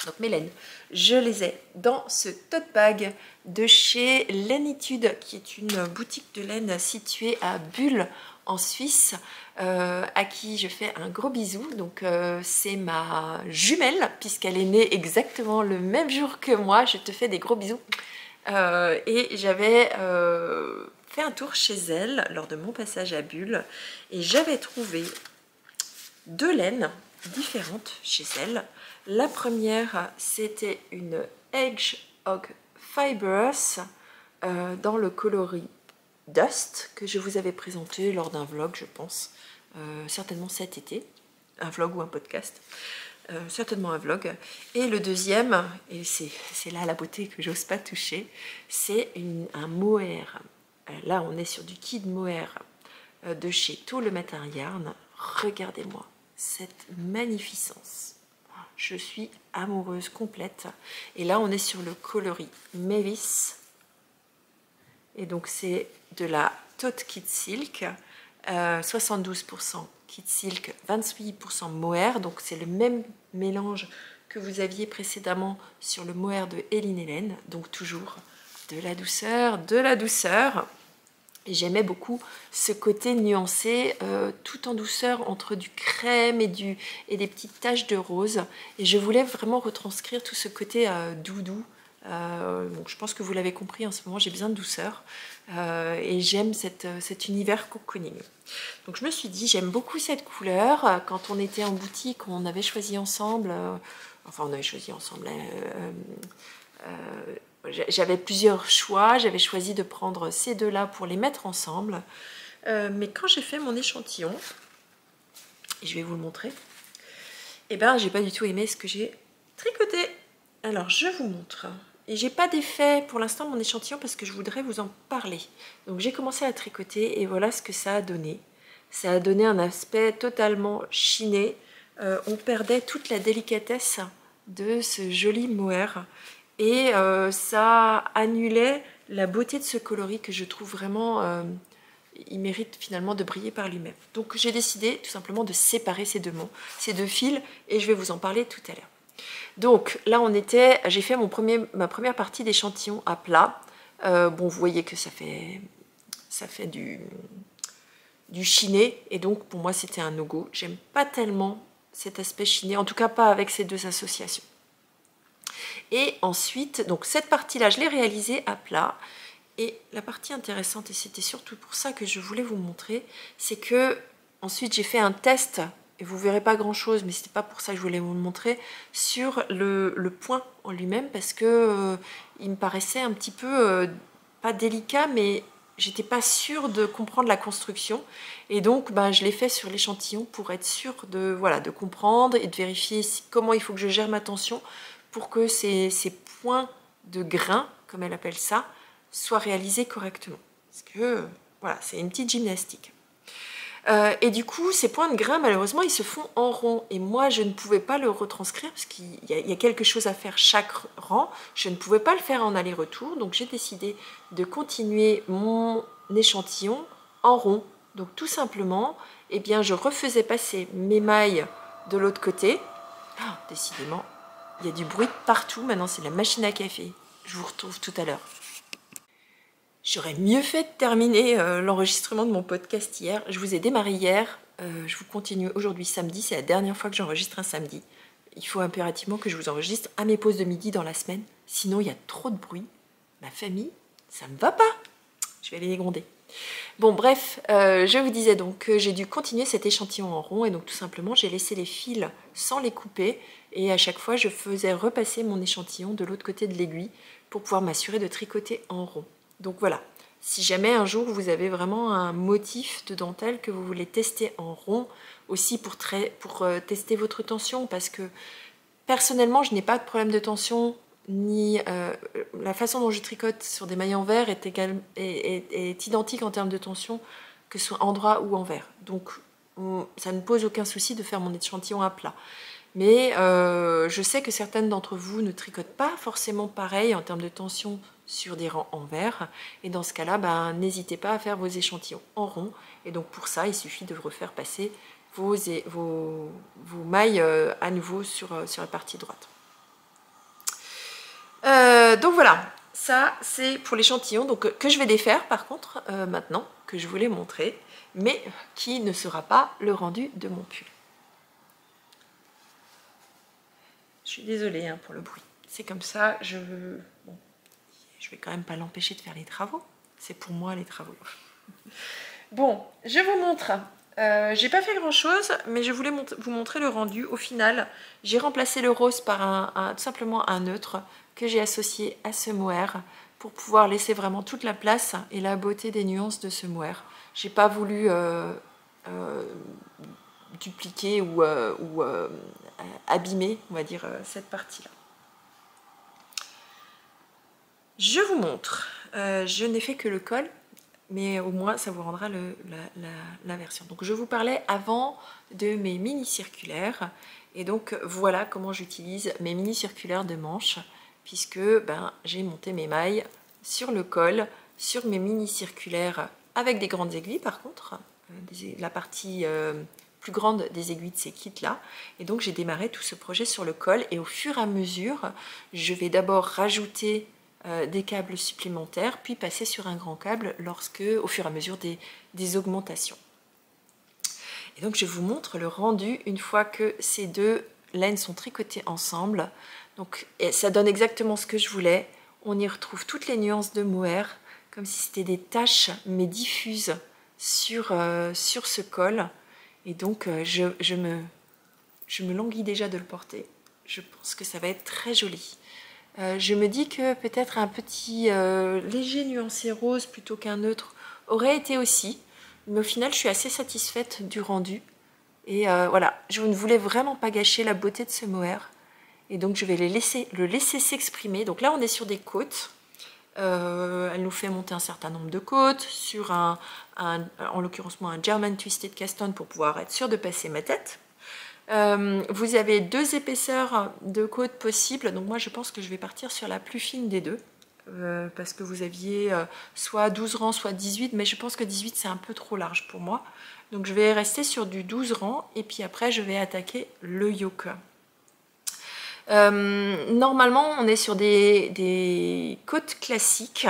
Donc mes laines, je les ai dans ce tote bag de chez Lainitude, qui est une boutique de laine située à Bulle en Suisse, à qui je fais un gros bisou. Donc c'est ma jumelle, puisqu'elle est née exactement le même jour que moi. Je te fais des gros bisous. Et j'avais fait un tour chez elle lors de mon passage à Bulle, et j'avais trouvé deux laines différentes chez elle. La première, c'était une Hedgehog Fibers dans le coloris Dust, que je vous avais présenté lors d'un vlog, je pense, certainement cet été, un vlog ou un podcast, certainement un vlog. Et le deuxième, et c'est là la beauté que j'ose pas toucher, c'est un mohair. Là, on est sur du kid mohair de chez Tout le Matin Yarn. Regardez-moi cette magnificence. Je suis amoureuse complète. Et là, on est sur le coloris Mavis. Et donc, c'est de la Tote Kid Silk, 72% Kid Silk, 28% mohair. Donc, c'est le même mélange que vous aviez précédemment sur le mohair de Hélène Hélène. Donc, toujours de la douceur, de la douceur. Et j'aimais beaucoup ce côté nuancé, tout en douceur, entre du crème et des petites taches de rose. Et je voulais vraiment retranscrire tout ce côté doudou. Donc je pense que vous l'avez compris, en ce moment j'ai besoin de douceur. Et j'aime cet univers cocooning. Donc je me suis dit, j'aime beaucoup cette couleur. Quand on était en boutique, on avait choisi ensemble. J'avais plusieurs choix, j'avais choisi de prendre ces deux-là pour les mettre ensemble. Mais quand j'ai fait mon échantillon, et je vais vous le montrer, eh ben, j'ai pas du tout aimé ce que j'ai tricoté. Alors, je vous montre. Et j'ai pas d'effet pour l'instant mon échantillon parce que je voudrais vous en parler. Donc, j'ai commencé à tricoter et voilà ce que ça a donné. Ça a donné un aspect totalement chiné. On perdait toute la délicatesse de ce joli mohair. Et ça annulait la beauté de ce coloris que je trouve vraiment, il mérite finalement de briller par lui-même. Donc j'ai décidé tout simplement de séparer ces deux fils, et je vais vous en parler tout à l'heure. Donc là j'ai fait ma première partie d'échantillon à plat. Bon, vous voyez que ça fait du chiné, et donc pour moi c'était un no-go. J'aime pas tellement cet aspect chiné, en tout cas pas avec ces deux associations. Et ensuite, donc cette partie-là, je l'ai réalisée à plat. Et la partie intéressante, et c'était surtout pour ça que je voulais vous montrer, c'est que ensuite j'ai fait un test, et vous verrez pas grand-chose, mais c'était pas pour ça que je voulais vous le montrer, sur le point en lui-même, parce que il me paraissait un petit peu, pas délicat, mais j'étais pas sûre de comprendre la construction. Et donc, je l'ai fait sur l'échantillon pour être sûre de comprendre et de vérifier comment il faut que je gère ma tension, pour que ces points de grain, comme elle appelle ça, soient réalisés correctement. Parce que, voilà, c'est une petite gymnastique. Et du coup, ces points de grain, malheureusement, ils se font en rond. Et moi, je ne pouvais pas le retranscrire parce qu'il y a quelque chose à faire chaque rang. Je ne pouvais pas le faire en aller-retour. Donc, j'ai décidé de continuer mon échantillon en rond. Donc, tout simplement, eh bien, je refaisais passer mes mailles de l'autre côté. Ah, décidément, il y a du bruit partout. Maintenant, c'est la machine à café. Je vous retrouve tout à l'heure. J'aurais mieux fait de terminer l'enregistrement de mon podcast hier. Je vous ai démarré hier, je vous continue aujourd'hui samedi, c'est la dernière fois que j'enregistre un samedi. Il faut impérativement que je vous enregistre à mes pauses de midi dans la semaine, sinon il y a trop de bruit. Ma famille, ça me va pas. Je vais aller les gronder. Bon bref, je vous disais donc que j'ai dû continuer cet échantillon en rond et donc tout simplement j'ai laissé les fils sans les couper et à chaque fois je faisais repasser mon échantillon de l'autre côté de l'aiguille pour pouvoir m'assurer de tricoter en rond. Donc voilà, si jamais un jour vous avez vraiment un motif de dentelle que vous voulez tester en rond, aussi pour tester votre tension, parce que personnellement je n'ai pas de problème de tension, ni la façon dont je tricote sur des mailles en verre est identique en termes de tension, que ce soit en droit ou en verre. Donc ça ne pose aucun souci de faire mon échantillon à plat. Mais je sais que certaines d'entre vous ne tricotent pas forcément pareil en termes de tension sur des rangs en verre. Et dans ce cas-là, n'hésitez pas à faire vos échantillons en rond. Et donc pour ça, il suffit de refaire passer vos mailles à nouveau sur la partie droite. Donc voilà, ça c'est pour l'échantillon que je vais défaire par contre maintenant, que je voulais montrer, mais qui ne sera pas le rendu de mon pull. Je suis désolée pour le bruit. C'est comme ça, je vais quand même pas l'empêcher de faire les travaux. C'est pour moi les travaux. Bon, je vous montre. J'ai pas fait grand chose, mais je voulais vous montrer le rendu. Au final, j'ai remplacé le rose par tout simplement un neutre que j'ai associé à ce mohair pour pouvoir laisser vraiment toute la place et la beauté des nuances de ce mohair. J'ai pas voulu dupliquer ou abîmer, on va dire, cette partie-là. Je vous montre. Je n'ai fait que le col, mais au moins ça vous rendra la version. Donc je vous parlais avant de mes mini circulaires, et donc voilà comment j'utilise mes mini circulaires de manches, puisque j'ai monté mes mailles sur le col, sur mes mini circulaires avec des grandes aiguilles par contre, la partie plus grande des aiguilles de ces kits là, et donc j'ai démarré tout ce projet sur le col, et au fur et à mesure je vais d'abord rajouter des câbles supplémentaires, puis passer sur un grand câble au fur et à mesure des augmentations. Et donc je vous montre le rendu une fois que ces deux laines sont tricotées ensemble. Donc ça donne exactement ce que je voulais. On y retrouve toutes les nuances de mohair, comme si c'était des taches mais diffuses sur ce col. Et donc je me languis déjà de le porter. Je pense que ça va être très joli. Je me dis que peut-être un petit léger nuancé rose plutôt qu'un neutre aurait été aussi. Mais au final, je suis assez satisfaite du rendu. Et voilà, je ne voulais vraiment pas gâcher la beauté de ce mohair. Et donc, je vais le laisser s'exprimer. Donc là, on est sur des côtes. Elle nous fait monter un certain nombre de côtes sur en l'occurrence moi, un German Twisted Cast On pour pouvoir être sûr de passer ma tête. Vous avez deux épaisseurs de côte possibles, donc moi je pense que je vais partir sur la plus fine des deux, parce que vous aviez soit 12 rangs, soit 18, mais je pense que 18 c'est un peu trop large pour moi, donc je vais rester sur du 12 rangs, et puis après je vais attaquer le yoke. Normalement on est sur des côtes classiques,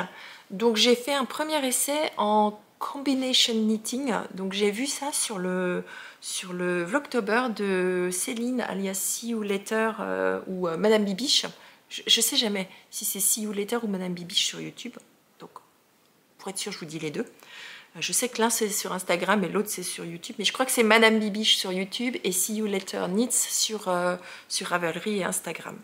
donc j'ai fait un premier essai en combination knitting, donc j'ai vu ça sur le Vlogtober de Céline alias See You Later ou Madame Bibiche. Je sais jamais si c'est See You Later ou Madame Bibiche sur YouTube, donc pour être sûr je vous dis les deux. Je sais que l'un c'est sur Instagram et l'autre c'est sur YouTube, mais je crois que c'est Madame Bibiche sur YouTube et See You Later Knits sur Ravelry et Instagram.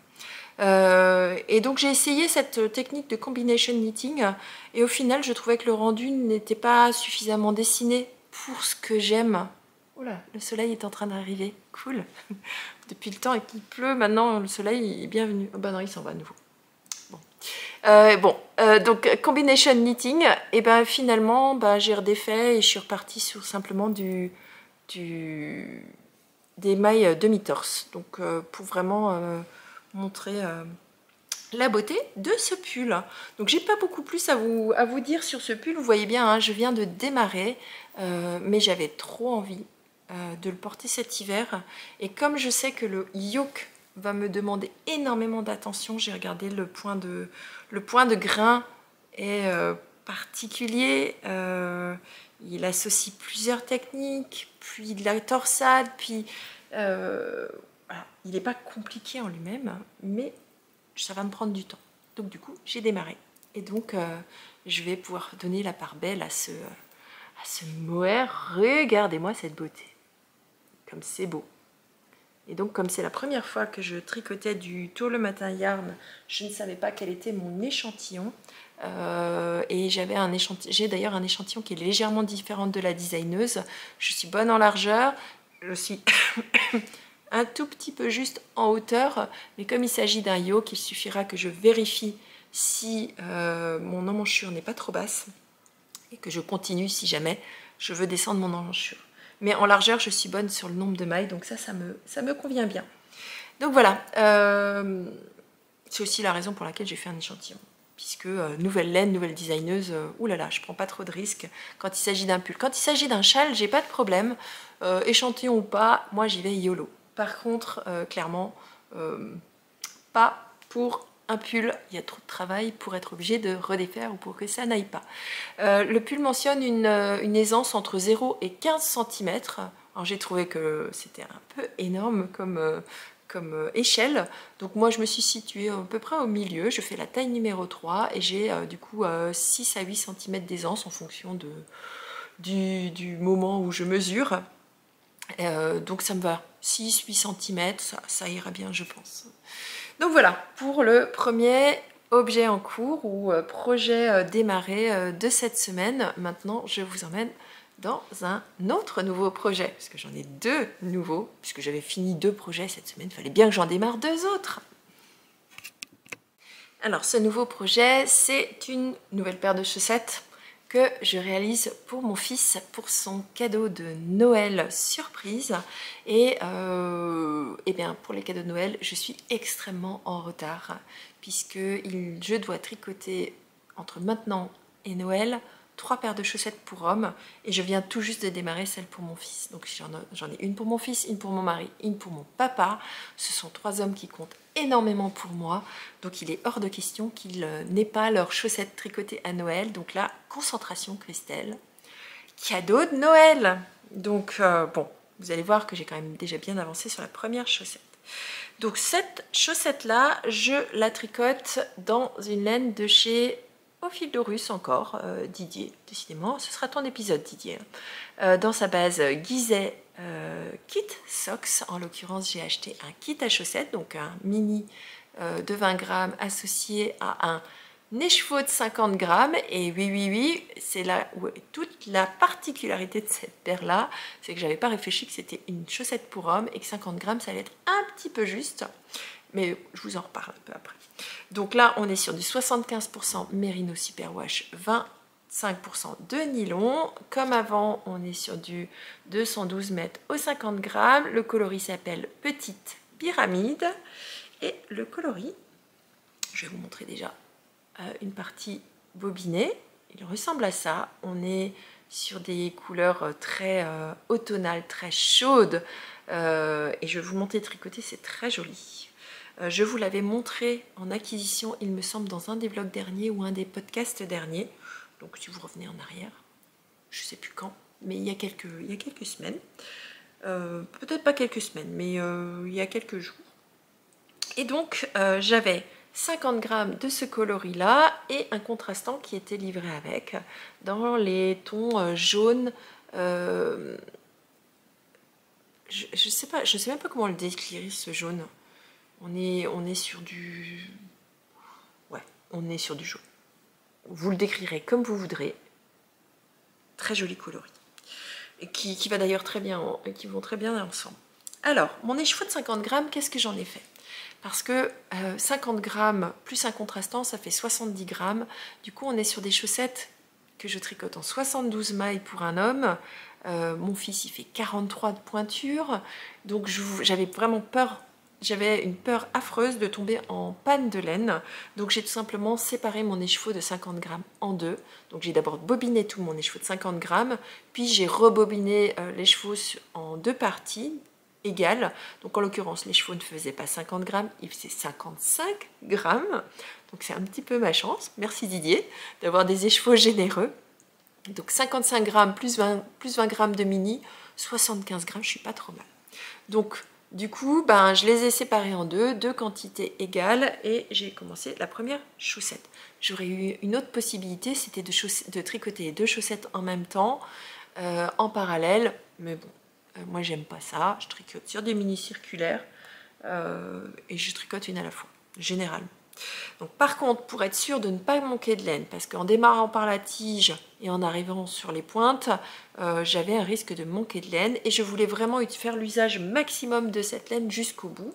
Et donc j'ai essayé cette technique de combination knitting et au final je trouvais que le rendu n'était pas suffisamment dessiné pour ce que j'aime Oula, le soleil est en train d'arriver. Cool. Depuis le temps qu'il pleut, maintenant le soleil est bienvenu. Oh bah non, il s'en va à nouveau. Donc combination knitting, et ben finalement j'ai redéfait et je suis repartie sur simplement des mailles demi-torse. Donc pour vraiment montrer la beauté de ce pull. Donc j'ai pas beaucoup plus à vous dire sur ce pull. Vous voyez bien, hein, je viens de démarrer, mais j'avais trop envie de le porter cet hiver. Et comme je sais que le yoke va me demander énormément d'attention, j'ai regardé le point de grain est particulier. Il associe plusieurs techniques, puis de la torsade, puis voilà. Il n'est pas compliqué en lui-même, mais ça va me prendre du temps. Donc du coup, j'ai démarré. Et donc, je vais pouvoir donner la part belle à ce mohair. Regardez-moi cette beauté. Comme c'est beau. Et donc, comme c'est la première fois que je tricotais du Tour le Matin Yarn, je ne savais pas quel était mon échantillon. Et j'ai d'ailleurs un échantillon qui est légèrement différent de la designeuse. Je suis bonne en largeur. Je suis un tout petit peu juste en hauteur, mais comme il s'agit d'un yoke, il suffira que je vérifie si mon emmanchure n'est pas trop basse et que je continue si jamais je veux descendre mon emmanchure. Mais en largeur, je suis bonne sur le nombre de mailles, donc ça me convient bien. Donc voilà, c'est aussi la raison pour laquelle j'ai fait un échantillon. Puisque nouvelle laine, nouvelle designeuse, oulala, je prends pas trop de risques quand il s'agit d'un pull. Quand il s'agit d'un châle, j'ai pas de problème. Échantillon ou pas, moi j'y vais YOLO. Par contre, clairement, pas pour un pull. Il y a trop de travail pour être obligé de redéfaire ou pour que ça n'aille pas. Le pull mentionne une aisance entre 0 et 15 cm. Alors j'ai trouvé que c'était un peu énorme comme échelle. Donc moi je me suis située à peu près au milieu. Je fais la taille numéro 3 et j'ai du coup 6 à 8 cm d'aisance en fonction du moment où je mesure. Donc ça me va, 6-8 cm, ça ira bien je pense. Donc voilà, pour le premier objet en cours ou projet démarré de cette semaine. Maintenant je vous emmène dans un autre nouveau projet, parce que j'en ai 2 nouveaux, puisque j'avais fini 2 projets cette semaine, il fallait bien que j'en démarre 2 autres. Alors ce nouveau projet, c'est une nouvelle paire de chaussettes que je réalise pour mon fils, pour son cadeau de Noël surprise. Et bien pour les cadeaux de Noël, je suis extrêmement en retard, puisque je dois tricoter entre maintenant et Noël 3 paires de chaussettes pour hommes, et je viens tout juste de démarrer celle pour mon fils. Donc j'en ai une pour mon fils, une pour mon mari, une pour mon papa. Ce sont 3 hommes qui comptent énormément pour moi, donc il est hors de question qu'ils n'aient pas leurs chaussettes tricotées à Noël. Donc là, concentration Christelle, cadeau de Noël. Donc bon, vous allez voir que j'ai quand même déjà bien avancé sur la première chaussette. Donc cette chaussette là, je la tricote dans une laine de chez Au fil de russe encore, Didier, décidément, ce sera ton épisode Didier. Dans sa base Gizeh Kit Socks, en l'occurrence j'ai acheté un kit à chaussettes, donc un mini de 20 grammes associé à un écheveau de 50 grammes. Et oui, c'est là où est toute la particularité de cette paire là, c'est que j'avais pas réfléchi que c'était une chaussette pour homme et que 50 grammes ça allait être un petit peu juste. Mais je vous en reparle un peu après. Donc là, on est sur du 75% Merino Superwash, 25% de nylon. Comme avant, on est sur du 212 mètres au 50 grammes. Le coloris s'appelle Petite Pyramide. Et le coloris, je vais vous montrer déjà une partie bobinée. Il ressemble à ça. On est sur des couleurs très automnales, très chaudes. Et je vais vous montrer tricoter, c'est très joli. Je vous l'avais montré en acquisition, il me semble, dans un des vlogs derniers ou un des podcasts derniers. Donc si vous revenez en arrière, je ne sais plus quand, mais il y a quelques semaines. Peut-être pas quelques semaines, mais il y a quelques jours. Et donc j'avais 50 grammes de ce coloris-là et un contrastant qui était livré avec, dans les tons jaunes. Je sais même pas comment le décrire, ce jaune. On est sur du... Ouais, on est sur du jaune. Vous le décrirez comme vous voudrez. Très joli coloris. qui va d'ailleurs très bien, qui vont très bien ensemble. Alors, mon écheveau de 50 grammes, qu'est-ce que j'en ai fait? Parce que 50 grammes plus un contrastant, ça fait 70 grammes. Du coup, on est sur des chaussettes que je tricote en 72 mailles pour un homme. Mon fils, il fait 43 de pointure. Donc, j'avais vraiment peur. J'avais une peur affreuse de tomber en panne de laine. Donc, j'ai tout simplement séparé mon écheveau de 50 grammes en deux. Donc, j'ai d'abord bobiné tout mon écheveau de 50 grammes. Puis, j'ai rebobiné l'écheveau en deux parties égales. Donc, en l'occurrence, l'écheveau ne faisait pas 50 grammes, il faisait 55 grammes. Donc, c'est un petit peu ma chance. Merci Didier d'avoir des écheveaux généreux. Donc, 55 grammes plus 20 grammes de mini, 75 grammes, je suis pas trop mal. Donc, du coup, je les ai séparés en deux quantités égales et j'ai commencé la première chaussette. J'aurais eu une autre possibilité, c'était de tricoter deux chaussettes en même temps, en parallèle, mais bon, moi j'aime pas ça. Je tricote sur des mini circulaires et je tricote une à la fois, généralement. Donc, par contre, pour être sûr de ne pas manquer de laine, parce qu'en démarrant par la tige et en arrivant sur les pointes, j'avais un risque de manquer de laine et je voulais vraiment faire l'usage maximum de cette laine jusqu'au bout.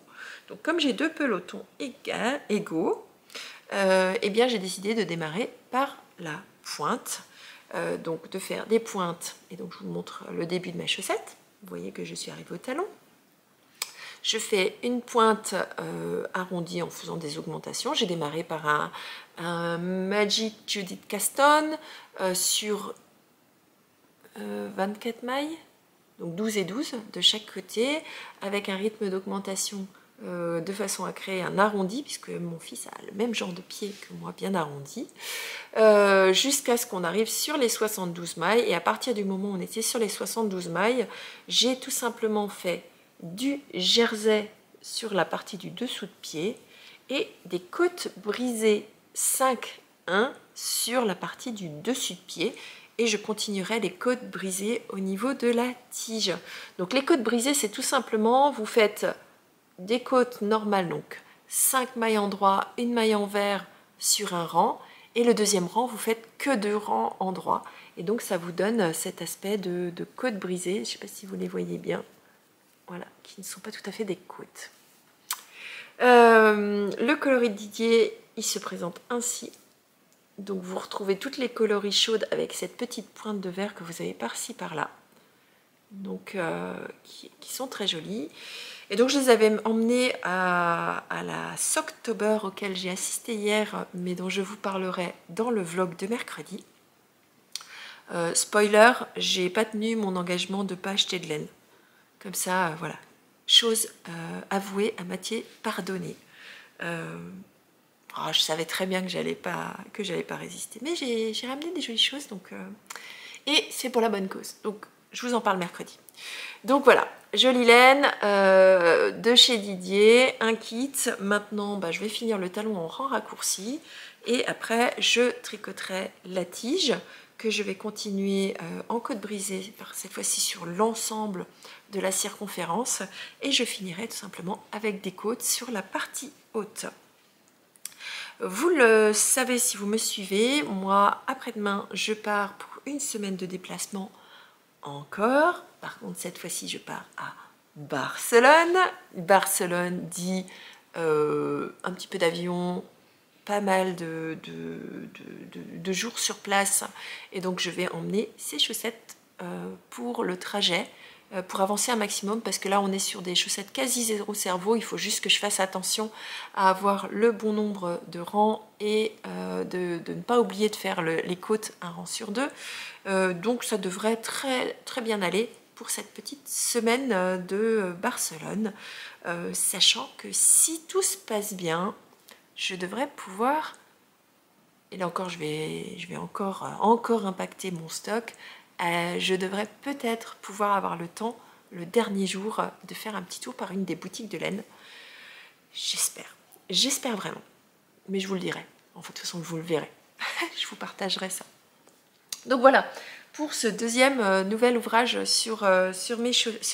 Donc, comme j'ai deux pelotons égaux, eh bien j'ai décidé de démarrer par la pointe, donc de faire des pointes. Et donc, je vous montre le début de ma chaussette. Vous voyez que je suis arrivée au talon. Je fais une pointe arrondie en faisant des augmentations. J'ai démarré par un Magic Judith Caston sur 24 mailles, donc 12 et 12 de chaque côté, avec un rythme d'augmentation de façon à créer un arrondi, puisque mon fils a le même genre de pied que moi, bien arrondi, jusqu'à ce qu'on arrive sur les 72 mailles. Et à partir du moment où on était sur les 72 mailles, j'ai tout simplement fait du jersey sur la partie du dessous de pied et des côtes brisées 5-1 sur la partie du dessus de pied, et je continuerai les côtes brisées au niveau de la tige. Donc les côtes brisées, c'est tout simplement, vous faites des côtes normales, donc 5 mailles en droit, une maille en vert sur un rang, et le deuxième rang, vous faites que 2 rangs en droit, et donc ça vous donne cet aspect de côtes brisées. Je ne sais pas si vous les voyez bien. Voilà, qui ne sont pas tout à fait des côtes. Le coloris de Didier, il se présente ainsi. Donc vous retrouvez toutes les coloris chaudes avec cette petite pointe de vert que vous avez par-ci par-là. Donc qui sont très jolies. Et donc je les avais emmenés à la Socktober auquel j'ai assisté hier, mais dont je vous parlerai dans le vlog de mercredi. Spoiler, j'ai pas tenu mon engagement de ne pas acheter de laine. Comme ça, voilà, chose avouée à moitié pardonnée. Je savais très bien que j'allais pas résister, mais j'ai ramené des jolies choses, donc et c'est pour la bonne cause. Donc je vous en parle mercredi. Donc voilà, jolie laine de chez Didier, un kit. Maintenant, je vais finir le talon en rang raccourci et après je tricoterai la tige, que je vais continuer en côte brisée, cette fois-ci sur l'ensemble de la circonférence, et je finirai tout simplement avec des côtes sur la partie haute. Vous le savez si vous me suivez, moi après-demain je pars pour une semaine de déplacement encore. Par contre cette fois-ci je pars à Barcelone. Barcelone dit un petit peu d'avion, pas mal de jours sur place, et donc je vais emmener ces chaussettes pour le trajet, pour avancer un maximum, parce que là on est sur des chaussettes quasi zéro cerveau. Il faut juste que je fasse attention à avoir le bon nombre de rangs et de ne pas oublier de faire les côtes un rang sur deux. Donc ça devrait très, très bien aller pour cette petite semaine de Barcelone, sachant que si tout se passe bien, je devrais pouvoir, et là encore je vais encore impacter mon stock, je devrais peut-être pouvoir avoir le temps le dernier jour de faire un petit tour par une des boutiques de laine. J'espère vraiment, mais je vous le dirai. En fait, de toute façon vous le verrez. Je vous partagerai ça. Donc voilà, pour ce deuxième nouvel ouvrage sur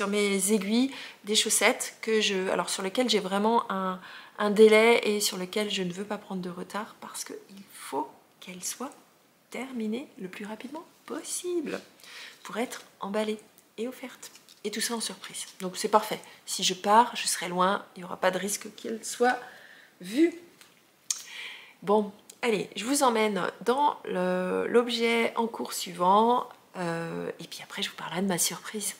mes aiguilles des chaussettes, sur lequel j'ai vraiment un délai et sur lequel je ne veux pas prendre de retard, parce qu'il faut qu'elle soit terminée le plus rapidement possible pour être emballée. est offerte. Et tout ça en surprise. Donc c'est parfait. Si je pars, je serai loin, il n'y aura pas de risque qu'il soit vu. Bon, allez, je vous emmène dans l'objet en cours suivant. Et puis après, je vous parlerai de ma surprise.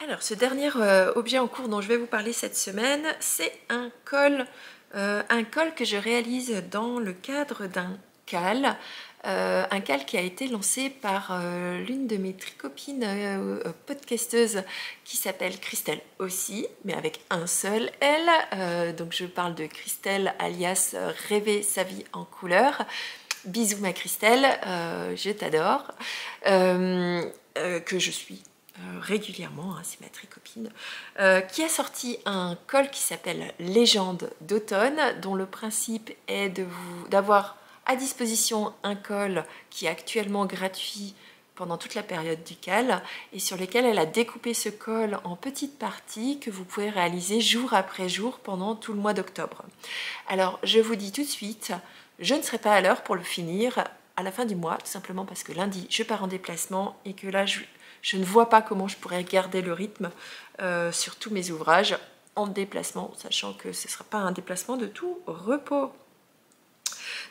Alors, ce dernier objet en cours dont je vais vous parler cette semaine, c'est un col que je réalise dans le cadre d'un CAL. Un CAL qui a été lancé par l'une de mes tricopines podcasteuses qui s'appelle Christelle aussi, mais avec un seul L. Donc je parle de Christelle alias Rêver sa vie en couleur. Bisous ma Christelle, je t'adore, que je suis régulièrement, hein, c'est ma tricopine, qui a sorti un col qui s'appelle Légende d'automne, dont le principe est d'avoir à disposition un col qui est actuellement gratuit pendant toute la période du CAL et sur lequel elle a découpé ce col en petites parties que vous pouvez réaliser jour après jour pendant tout le mois d'octobre. Alors je vous dis tout de suite, je ne serai pas à l'heure pour le finir à la fin du mois, tout simplement parce que lundi je pars en déplacement et que là je ne vois pas comment je pourrais garder le rythme sur tous mes ouvrages en déplacement, sachant que ce ne sera pas un déplacement de tout repos.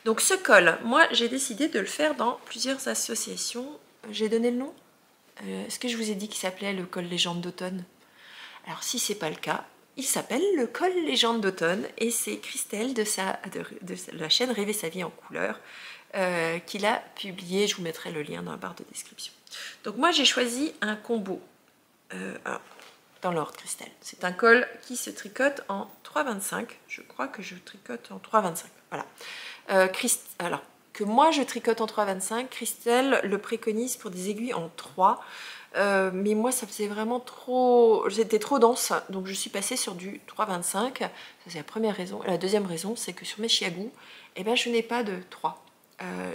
Donc ce col, moi j'ai décidé de le faire dans plusieurs associations. J'ai donné le nom. Est-ce que je vous ai dit qu'il s'appelait le col Légende d'automne? Alors si c'est pas le cas, il s'appelle le col Légende d'automne et c'est Christelle de la chaîne Rêver sa vie en couleur qui l'a publié. Je vous mettrai le lien dans la barre de description. Donc moi j'ai choisi un combo dans l'ordre Christelle. C'est un col qui se tricote en 3,25. Je crois que je tricote en 3,25. Voilà. Alors que moi je tricote en 3,25, Christelle le préconise pour des aiguilles en 3. Mais moi ça faisait vraiment trop, j'étais trop dense, donc je suis passée sur du 3,25. Ça c'est la première raison. La deuxième raison, c'est que sur mes chiagous, eh ben, je n'ai pas de 3.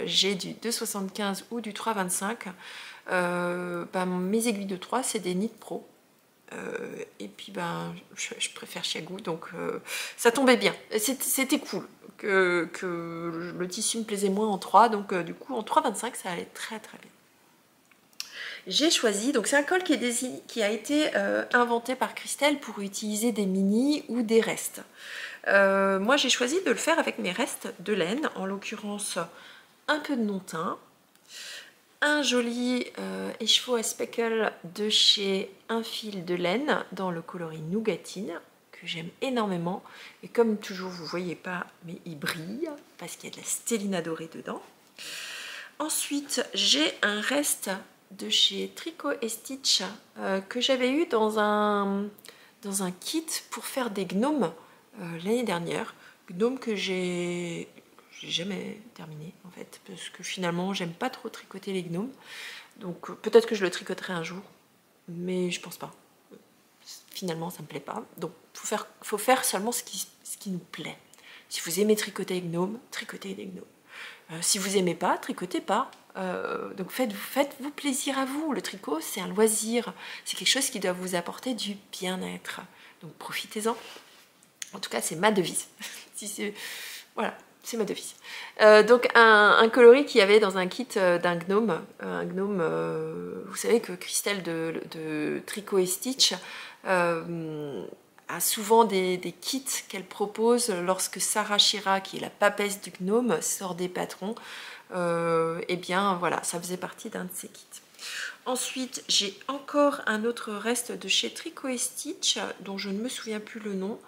J'ai du 2,75 ou du 3,25. Mes aiguilles de 3, c'est des Knit Pro. Et puis je préfère chiagou, donc ça tombait bien. C'était cool que le tissu me plaisait moins en 3, donc du coup en 3,25 ça allait très très bien. J'ai choisi, donc c'est un col qui a été inventé par Christelle pour utiliser des mini ou des restes. Moi j'ai choisi de le faire avec mes restes de laine, en l'occurrence un peu de non-teint, un joli écheveau à speckle de chez Un Fil de Laine dans le coloris Nougatine que j'aime énormément et comme toujours vous voyez pas mais il brille parce qu'il y a de la stellina dorée dedans. Ensuite j'ai un reste de chez Tricot & Stitch que j'avais eu dans un kit pour faire des gnomes l'année dernière, gnomes que j'ai jamais terminé en fait parce que finalement j'aime pas trop tricoter les gnomes, donc peut-être que je le tricoterai un jour mais je pense pas, finalement ça me plaît pas, donc faut faire seulement ce qui nous plaît. Si vous aimez tricoter les gnomes, tricotez des gnomes. Si vous aimez pas, tricotez pas. Donc faites-vous plaisir à vous. Le tricot c'est un loisir, c'est quelque chose qui doit vous apporter du bien-être, donc profitez-en. En tout cas c'est ma devise. Voilà, c'est ma devise. Donc un coloris qu'il y avait dans un kit d'un gnome. Un gnome, vous savez que Christelle de Tricot & Stitch a souvent des kits qu'elle propose lorsque Sarah Shira, qui est la papesse du gnome, sort des patrons. Et bien voilà, ça faisait partie d'un de ces kits. Ensuite, j'ai encore un autre reste de chez Tricot & Stitch, dont je ne me souviens plus le nom,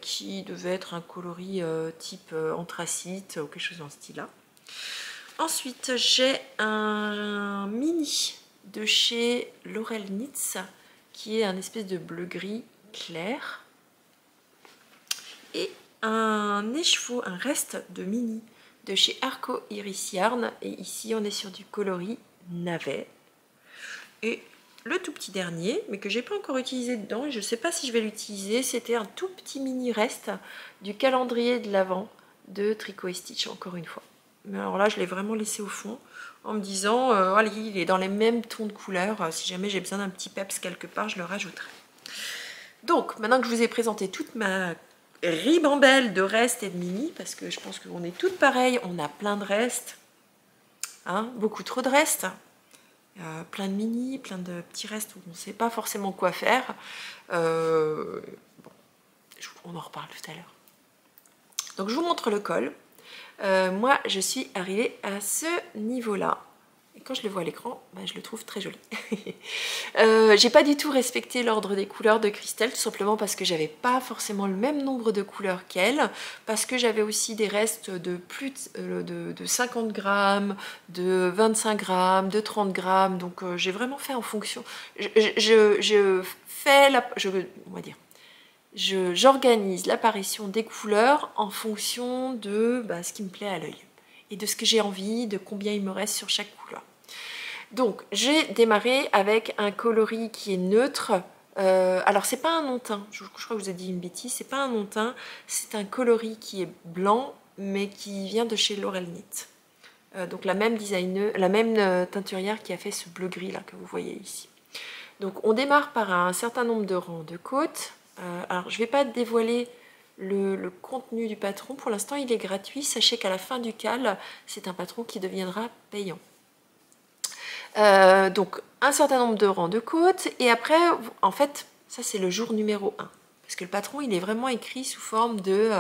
qui devait être un coloris type anthracite ou quelque chose dans ce style-là. Ensuite, j'ai un mini de chez Laurel Knits, qui est un espèce de bleu-gris clair. Et un écheveau, un reste de mini de chez Arco Iris Yarn. Et ici, on est sur du coloris navet. Et le tout petit dernier, mais que j'ai pas encore utilisé dedans, et je ne sais pas si je vais l'utiliser, c'était un tout petit mini reste du calendrier de l'Avent de Tricot & Stitch, encore une fois. Mais alors là, je l'ai vraiment laissé au fond, en me disant, allez, il est dans les mêmes tons de couleurs, si jamais j'ai besoin d'un petit peps quelque part, je le rajouterai. Donc, maintenant que je vous ai présenté toute ma ribambelle de restes et de mini, parce que je pense qu'on est toutes pareilles, on a plein de restes, hein, beaucoup trop de restes. plein de mini, plein de petits restes où on ne sait pas forcément quoi faire. Bon, on en reparle tout à l'heure. Donc je vous montre le col. Moi je suis arrivée à ce niveau-là. Et quand je le vois à l'écran, je le trouve très joli. J'ai pas du tout respecté l'ordre des couleurs de Christelle, tout simplement parce que j'avais pas forcément le même nombre de couleurs qu'elle, parce que j'avais aussi des restes de plus de 50 grammes, de 25 grammes, de 30 grammes, donc j'ai vraiment fait en fonction. J'organise l'apparition des couleurs en fonction de ce qui me plaît à l'œil et de ce que j'ai envie, de combien il me reste sur chaque couleur. Donc j'ai démarré avec un coloris qui est neutre. Alors c'est pas un non teint, je crois que je vous ai dit une bêtise, c'est pas un non teint, c'est un coloris qui est blanc mais qui vient de chez Laurel Knit. Donc la même teinturière qui a fait ce bleu gris là que vous voyez ici. Donc on démarre par un certain nombre de rangs de côtes. Alors je ne vais pas dévoiler le contenu du patron, pour l'instant il est gratuit. Sachez qu'à la fin du cal, c'est un patron qui deviendra payant. Donc un certain nombre de rangs de côtes, et après, en fait, ça c'est le jour numéro 1. Parce que le patron, il est vraiment écrit sous forme de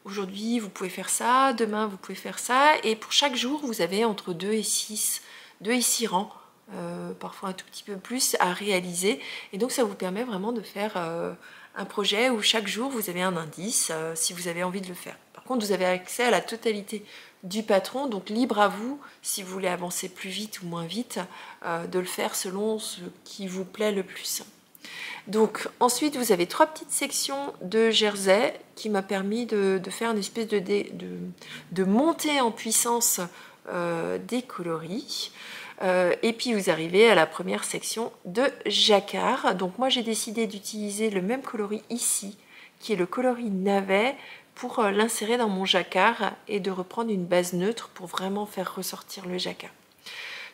aujourd'hui vous pouvez faire ça, demain vous pouvez faire ça, et pour chaque jour, vous avez entre 2 et 6 rangs. Parfois un tout petit peu plus à réaliser, et donc ça vous permet vraiment de faire un projet où chaque jour vous avez un indice si vous avez envie de le faire. Par contre vous avez accès à la totalité du patron, donc libre à vous si vous voulez avancer plus vite ou moins vite de le faire selon ce qui vous plaît le plus. Donc ensuite vous avez 3 petites sections de jersey qui m'a permis de faire une espèce de montée en puissance des coloris. Et puis vous arrivez à la première section de jacquard. Donc moi j'ai décidé d'utiliser le même coloris ici, qui est le coloris navet, pour l'insérer dans mon jacquard et de reprendre une base neutre pour vraiment faire ressortir le jacquard.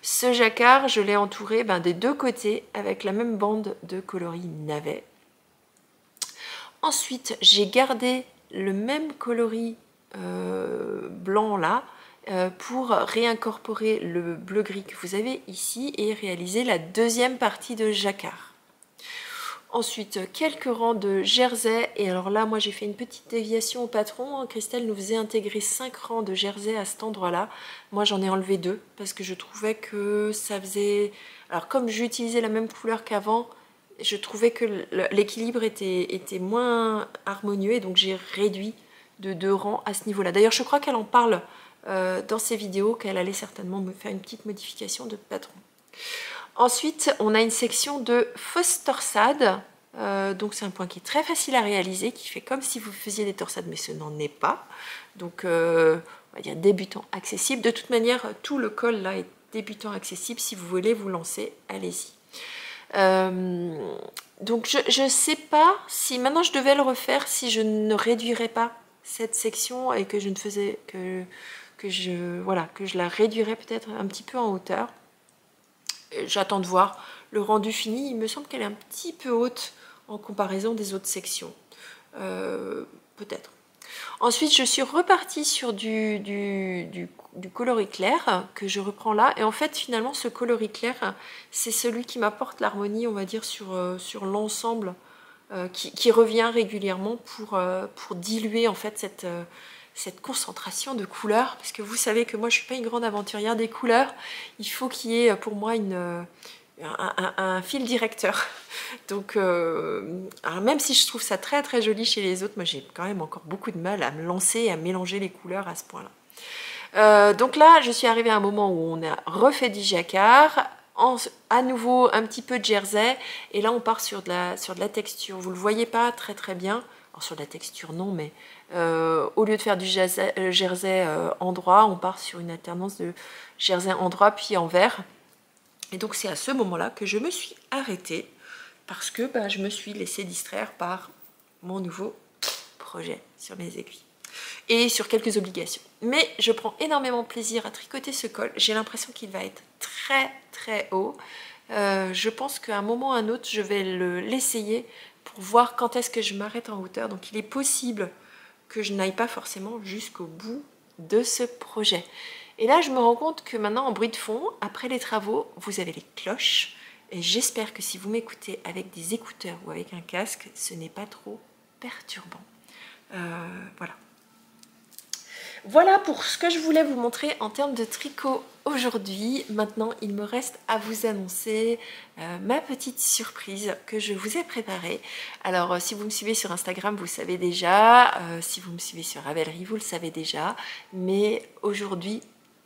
Ce jacquard, je l'ai entouré des deux côtés avec la même bande de coloris navet. Ensuite, j'ai gardé le même coloris blanc là, pour réincorporer le bleu-gris que vous avez ici et réaliser la deuxième partie de jacquard. Ensuite, quelques rangs de jersey, et alors là, moi j'ai fait une petite déviation au patron. Christelle nous faisait intégrer 5 rangs de jersey à cet endroit-là. Moi j'en ai enlevé 2 parce que je trouvais que ça faisait... Alors comme j'utilisais la même couleur qu'avant, je trouvais que l'équilibre était moins harmonieux, et donc j'ai réduit de 2 rangs à ce niveau-là. D'ailleurs, je crois qu'elle en parle dans ses vidéos, qu'elle allait certainement me faire une petite modification de patron. Ensuite, on a une section de fausse torsade. Donc c'est un point qui est très facile à réaliser, qui fait comme si vous faisiez des torsades, mais ce n'en est pas. Donc on va dire débutant accessible. De toute manière, tout le col là est débutant accessible. Si vous voulez vous lancer, allez-y. Donc je ne sais pas si maintenant je devais le refaire, si je ne réduirais pas cette section et que je ne faisais que je la réduirais peut-être un petit peu en hauteur. J'attends de voir le rendu fini. Il me semble qu'elle est un petit peu haute en comparaison des autres sections. Peut-être. Ensuite, je suis repartie sur du coloris clair que je reprends là. Et en fait, finalement, ce coloris clair, c'est celui qui m'apporte l'harmonie, on va dire, sur l'ensemble, qui revient régulièrement pour diluer en fait cette concentration de couleurs, parce que vous savez que moi je suis pas une grande aventurière des couleurs, il faut qu'il y ait pour moi un fil directeur. Donc alors même si je trouve ça très très joli chez les autres, moi j'ai quand même encore beaucoup de mal à me lancer et à mélanger les couleurs à ce point là. Donc là je suis arrivée à un moment où on a refait du jacquard, à nouveau un petit peu de jersey, et là on part sur de la texture. Vous le voyez pas très très bien. Alors, sur la texture non, mais au lieu de faire du jersey endroit, on part sur une alternance de jersey endroit puis en vert. Et donc c'est à ce moment-là que je me suis arrêtée, parce que je me suis laissée distraire par mon nouveau projet sur mes aiguilles et sur quelques obligations. Mais je prends énormément plaisir à tricoter ce col. J'ai l'impression qu'il va être très très haut. Je pense qu'à un moment ou à un autre, je vais l'essayer pour voir quand est-ce que je m'arrête en hauteur. Donc il est possible que je n'aille pas forcément jusqu'au bout de ce projet. Et là, je me rends compte que maintenant, en bruit de fond, après les travaux, vous avez les cloches. Et j'espère que si vous m'écoutez avec des écouteurs ou avec un casque, ce n'est pas trop perturbant. Voilà. Voilà pour ce que je voulais vous montrer en termes de tricot aujourd'hui. Maintenant, il me reste à vous annoncer ma petite surprise que je vous ai préparée. Alors, si vous me suivez sur Instagram, vous le savez déjà. Si vous me suivez sur Ravelry, vous le savez déjà. Mais aujourd'hui,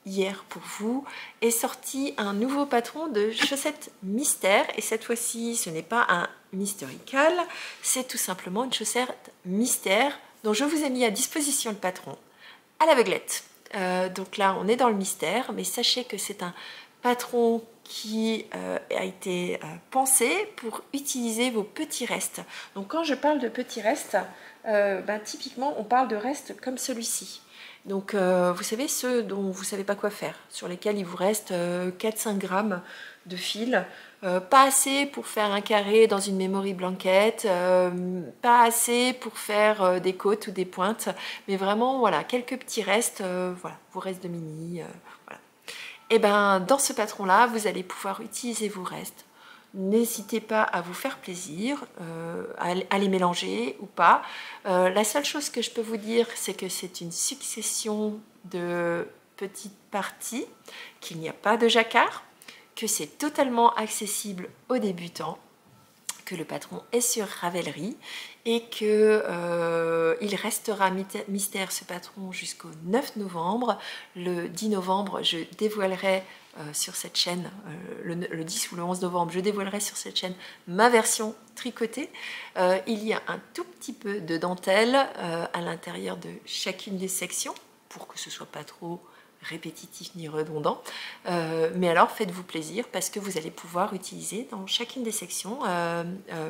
hier pour vous, est sorti un nouveau patron de chaussettes mystère. Et cette fois-ci, ce n'est pas un mystical, c'est tout simplement une chaussette mystère dont je vous ai mis à disposition le patron à l'aveuglette. Donc là, on est dans le mystère, mais sachez que c'est un patron qui a été pensé pour utiliser vos petits restes. Donc quand je parle de petits restes, typiquement, on parle de restes comme celui-ci. Donc vous savez, ceux dont vous ne savez pas quoi faire, sur lesquels il vous reste 4-5 grammes de fil, pas assez pour faire un carré dans une memory blanket, pas assez pour faire des côtes ou des pointes, mais vraiment voilà, quelques petits restes, voilà, vos restes de mini, voilà. Et ben dans ce patron là, vous allez pouvoir utiliser vos restes. N'hésitez pas à vous faire plaisir, à les mélanger ou pas. La seule chose que je peux vous dire, c'est que c'est une succession de petites parties, qu'il n'y a pas de jacquard, que c'est totalement accessible aux débutants, que le patron est sur Ravelry et que il restera mystère ce patron jusqu'au 9 novembre. Le 10 novembre, je dévoilerai sur cette chaîne, le 10 ou le 11 novembre, je dévoilerai sur cette chaîne ma version tricotée. Il y a un tout petit peu de dentelle à l'intérieur de chacune des sections pour que ce soit pas trop répétitif ni redondant, mais alors faites-vous plaisir parce que vous allez pouvoir utiliser dans chacune des sections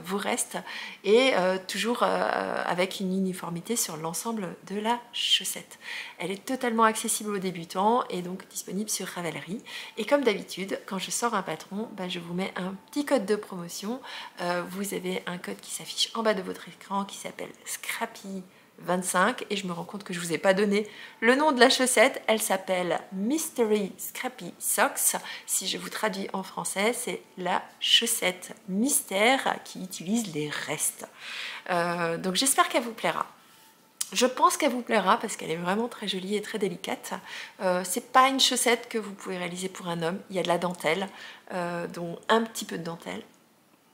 vos restes et toujours avec une uniformité sur l'ensemble de la chaussette. Elle est totalement accessible aux débutants et donc disponible sur Ravelry. Et comme d'habitude, quand je sors un patron, je vous mets un petit code de promotion. Vous avez un code qui s'affiche en bas de votre écran qui s'appelle Scrappy 25 et je me rends compte que je ne vous ai pas donné le nom de la chaussette. Elle s'appelle Mystery Scrappy Socks. Si je vous traduis en français, c'est la chaussette mystère qui utilise les restes. Donc j'espère qu'elle vous plaira. Je pense qu'elle vous plaira parce qu'elle est vraiment très jolie et très délicate. C'est pas une chaussette que vous pouvez réaliser pour un homme. Il y a de la dentelle, dont un petit peu de dentelle,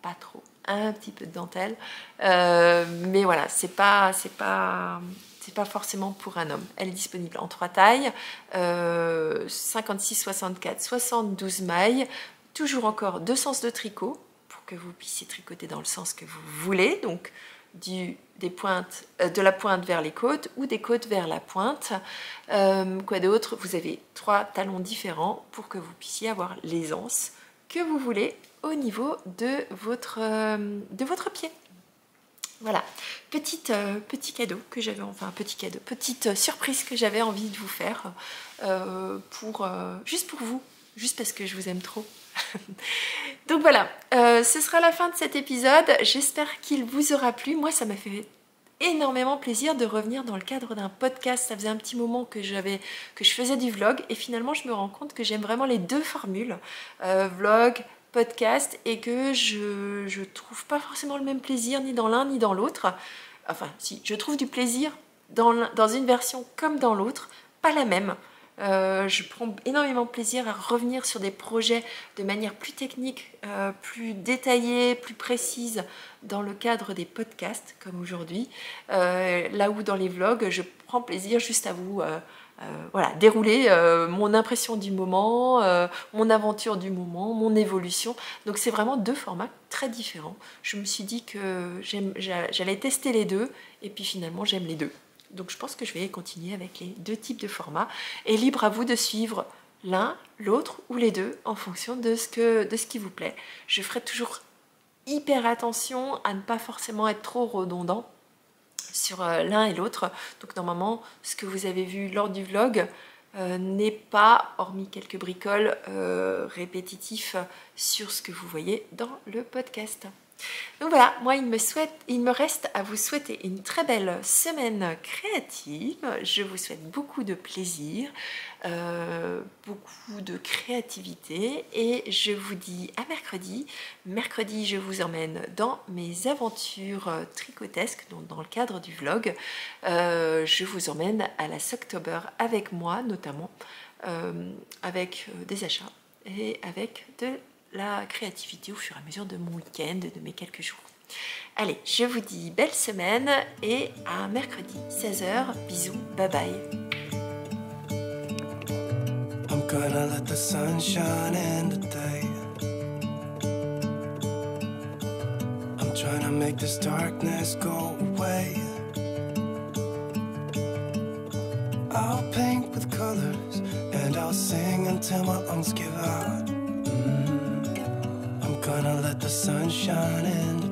pas trop. Un petit peu de dentelle, mais voilà, c'est pas forcément pour un homme. Elle est disponible en 3 tailles, 56, 64, 72 mailles, toujours encore 2 sens de tricot pour que vous puissiez tricoter dans le sens que vous voulez, donc de la pointe vers les côtes ou des côtes vers la pointe. Quoi d'autre? Vous avez 3 talons différents pour que vous puissiez avoir l'aisance que vous voulez au niveau de votre pied. Voilà, petit cadeau que j'avais, petite surprise que j'avais envie de vous faire juste pour vous, juste parce que je vous aime trop. Donc voilà, ce sera la fin de cet épisode. J'espère qu'il vous aura plu. Moi, ça m'a fait énormément plaisir de revenir dans le cadre d'un podcast. Ça faisait un petit moment que je faisais du vlog et finalement, je me rends compte que j'aime vraiment les deux formules, vlog, podcast, et que je trouve pas forcément le même plaisir ni dans l'un ni dans l'autre. Enfin, si, je trouve du plaisir dans une version comme dans l'autre, pas la même. Je prends énormément de plaisir à revenir sur des projets de manière plus technique, plus détaillée, plus précise dans le cadre des podcasts comme aujourd'hui. Là où dans les vlogs, je prends plaisir juste à vous voilà, dérouler mon impression du moment, mon aventure du moment, mon évolution. Donc c'est vraiment deux formats très différents. Je me suis dit que j'allais tester les deux et puis finalement j'aime les deux. Donc je pense que je vais continuer avec les deux types de formats et libre à vous de suivre l'un, l'autre ou les deux en fonction de ce qui vous plaît. Je ferai toujours hyper attention à ne pas forcément être trop redondant sur l'un et l'autre. Donc normalement, ce que vous avez vu lors du vlog n'est pas, hormis quelques bricoles, répétitifs sur ce que vous voyez dans le podcast. Donc voilà, moi il me reste à vous souhaiter une très belle semaine créative. Je vous souhaite beaucoup de plaisir, beaucoup de créativité et je vous dis à mercredi. Mercredi, je vous emmène dans mes aventures tricotesques, donc dans le cadre du vlog. Je vous emmène à la Socktober avec moi, notamment avec des achats et avec de la créativité au fur et à mesure de mon week-end, de mes quelques jours. Allez, je vous dis belle semaine et à mercredi 16h. Bisous, bye bye. I'm gonna let the sun shine in today. I'm trying to make this darkness go away. I'll paint with colors and I'll sing until my lungs give out. I'm gonna let the sun shine in